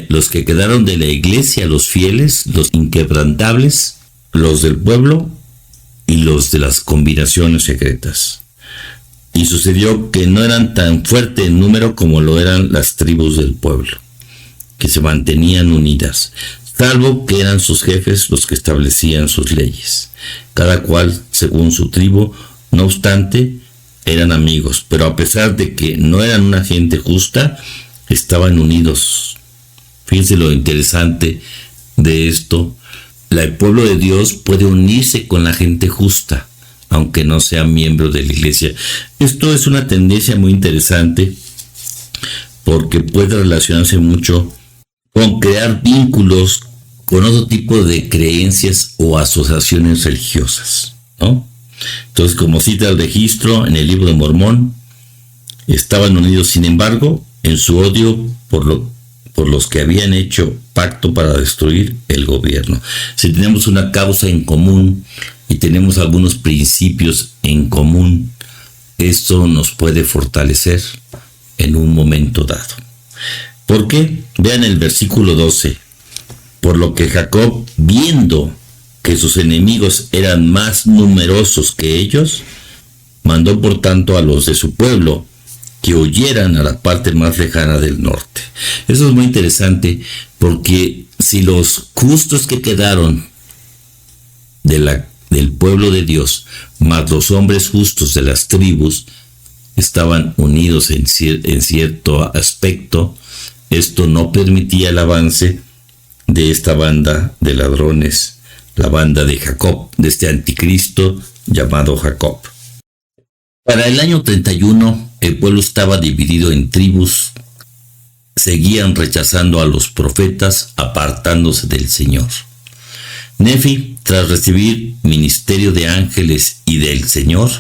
Los que quedaron de la iglesia, los fieles, los inquebrantables, los del pueblo y los de las combinaciones secretas. Y sucedió que no eran tan fuertes en número como lo eran las tribus del pueblo, que se mantenían unidas, salvo que eran sus jefes los que establecían sus leyes, cada cual según su tribu. No obstante, eran amigos, pero a pesar de que no eran una gente justa, estaban unidos. Fíjense lo interesante de esto. El pueblo de Dios puede unirse con la gente justa, aunque no sea miembro de la iglesia. Esto es una tendencia muy interesante porque puede relacionarse mucho con crear vínculos con otro tipo de creencias o asociaciones religiosas, ¿no? Entonces, como cita el registro en el libro de Mormón, estaban unidos, sin embargo, en su odio por los que habían hecho pacto para destruir el gobierno. Si tenemos una causa en común y tenemos algunos principios en común, esto nos puede fortalecer en un momento dado. ¿Por qué? Vean el versículo 12. Por lo que Jacob, viendo que sus enemigos eran más numerosos que ellos, mandó por tanto a los de su pueblo que huyeran a la parte más lejana del norte. Eso es muy interesante porque si los justos que quedaron del pueblo de Dios, más los hombres justos de las tribus, estaban unidos en cierto aspecto, esto no permitía el avance de esta banda de ladrones, la banda de Jacob, de este anticristo llamado Jacob. Para el año 31, el pueblo estaba dividido en tribus, seguían rechazando a los profetas, apartándose del Señor. Nefi, tras recibir ministerio de ángeles y del Señor,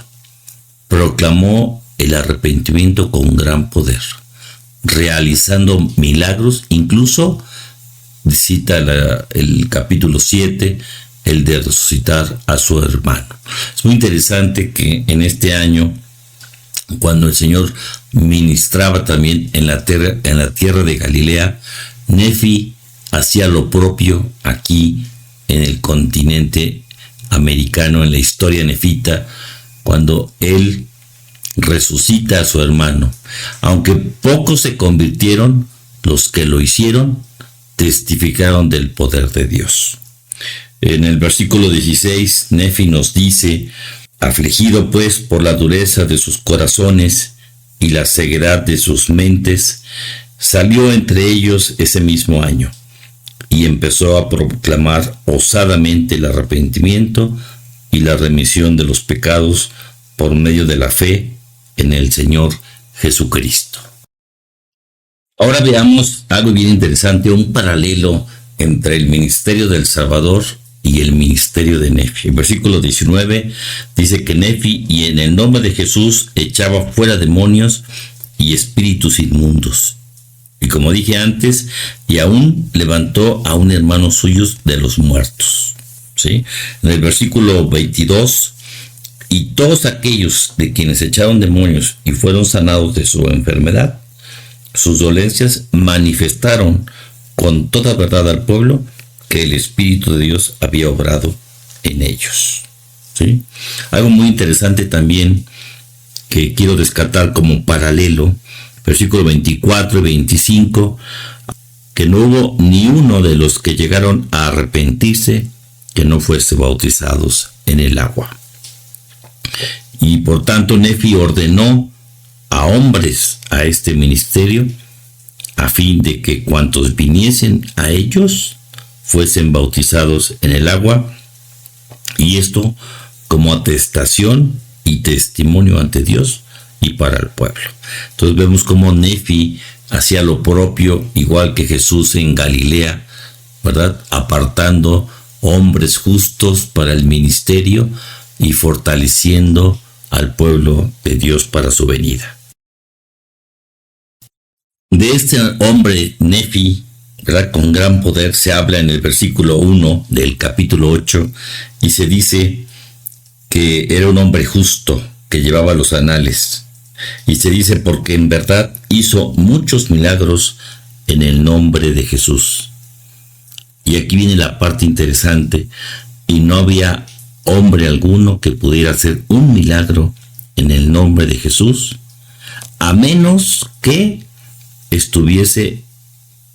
proclamó el arrepentimiento con gran poder, realizando milagros, incluso cita el capítulo 7, el de resucitar a su hermano. Es muy interesante que en este año, cuando el Señor ministraba también en la tierra de Galilea, Nefi hacía lo propio aquí en el continente americano, en la historia nefita, cuando él resucita a su hermano. Aunque pocos se convirtieron, los que lo hicieron testificaron del poder de Dios. En el versículo 16, Nefi nos dice: afligido pues por la dureza de sus corazones y la ceguedad de sus mentes, salió entre ellos ese mismo año y empezó a proclamar osadamente el arrepentimiento y la remisión de los pecados por medio de la fe en el Señor Jesucristo. Ahora veamos algo bien interesante, un paralelo entre el ministerio del Salvador y el ministerio de Nefi. En versículo 19 dice que Nefi, y en el nombre de Jesús, echaba fuera demonios y espíritus inmundos. Y como dije antes, y aún levantó a un hermano suyo de los muertos. ¿Sí? En el versículo 22, y todos aquellos de quienes echaron demonios y fueron sanados de su enfermedad, sus dolencias, manifestaron con toda verdad al pueblo que el Espíritu de Dios había obrado en ellos. ¿Sí? Algo muy interesante también que quiero descartar como paralelo, versículo 24 y 25, que no hubo ni uno de los que llegaron a arrepentirse que no fuese bautizados en el agua. Y por tanto Nefi ordenó a hombres a este ministerio a fin de que cuantos viniesen a ellos fuesen bautizados en el agua, y esto como atestación y testimonio ante Dios y para el pueblo. Entonces vemos cómo Nefi hacía lo propio, igual que Jesús en Galilea, ¿verdad? Apartando hombres justos para el ministerio y fortaleciendo al pueblo de Dios para su venida. De este hombre Nefi, ¿verdad?, con gran poder, se habla en el versículo 1 del capítulo 8, y se dice que era un hombre justo que llevaba los anales. Y se dice porque en verdad hizo muchos milagros en el nombre de Jesús. Y aquí viene la parte interesante: y no había hombre alguno que pudiera hacer un milagro en el nombre de Jesús, a menos que estuviese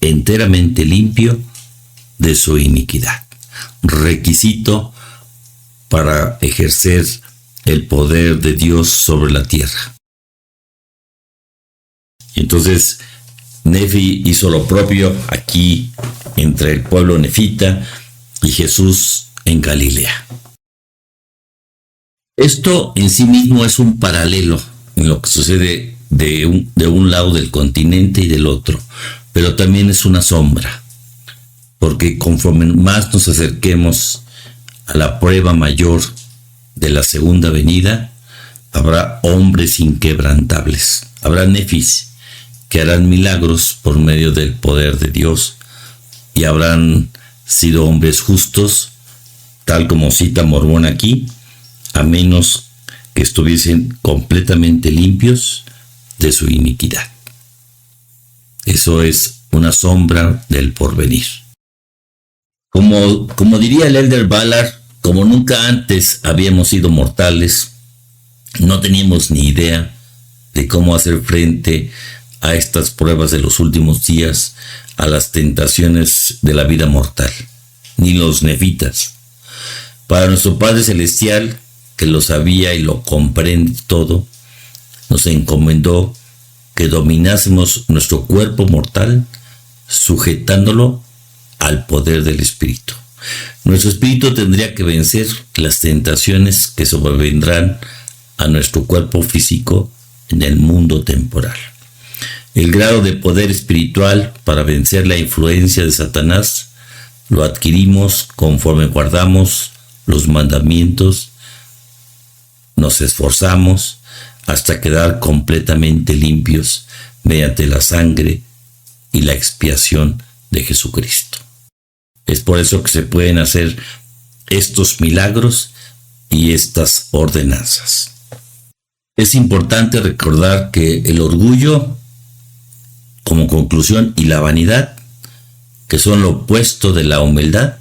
enteramente limpio de su iniquidad. Requisito para ejercer el poder de Dios sobre la tierra. Entonces Nefi hizo lo propio aquí entre el pueblo nefita y Jesús en Galilea. Esto en sí mismo es un paralelo en lo que sucede de un lado del continente y del otro, pero también es una sombra, porque conforme más nos acerquemos a la prueba mayor de la segunda venida, habrá hombres inquebrantables, habrá nefis que harán milagros por medio del poder de Dios, y habrán sido hombres justos, tal como cita Mormón aquí, a menos que estuviesen completamente limpios de su iniquidad. Eso es una sombra del porvenir. Como diría el Elder Ballard, como nunca antes habíamos sido mortales, no teníamos ni idea de cómo hacer frente a estas pruebas de los últimos días, a las tentaciones de la vida mortal, ni los nefitas. Para nuestro Padre Celestial, que lo sabía y lo comprende todo, nos encomendó que dominásemos nuestro cuerpo mortal, sujetándolo al poder del Espíritu. Nuestro espíritu tendría que vencer las tentaciones que sobrevendrán a nuestro cuerpo físico en el mundo temporal. El grado de poder espiritual para vencer la influencia de Satanás lo adquirimos conforme guardamos los mandamientos, nos esforzamos hasta quedar completamente limpios mediante la sangre y la expiación de Jesucristo. Es por eso que se pueden hacer estos milagros y estas ordenanzas. Es importante recordar que el orgullo, como conclusión, y la vanidad, que son lo opuesto de la humildad,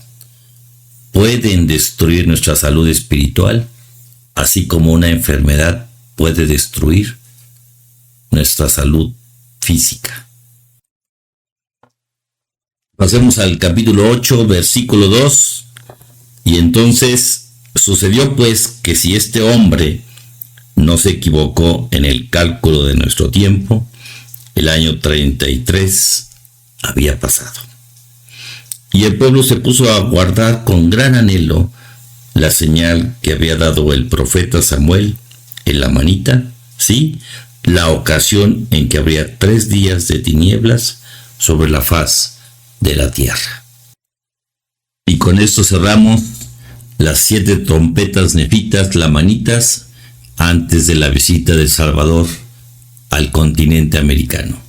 pueden destruir nuestra salud espiritual, así como una enfermedad puede destruir nuestra salud física. Pasemos al capítulo 8, versículo 2. Y entonces sucedió pues que si este hombre no se equivocó en el cálculo de nuestro tiempo, el año 33 había pasado. Y el pueblo se puso a guardar con gran anhelo la señal que había dado el profeta Samuel en la manita, sí, la ocasión en que habría 3 días de tinieblas sobre la faz de la tierra. Y con esto cerramos las 7 trompetas nefitas lamanitas antes de la visita del Salvador al continente americano.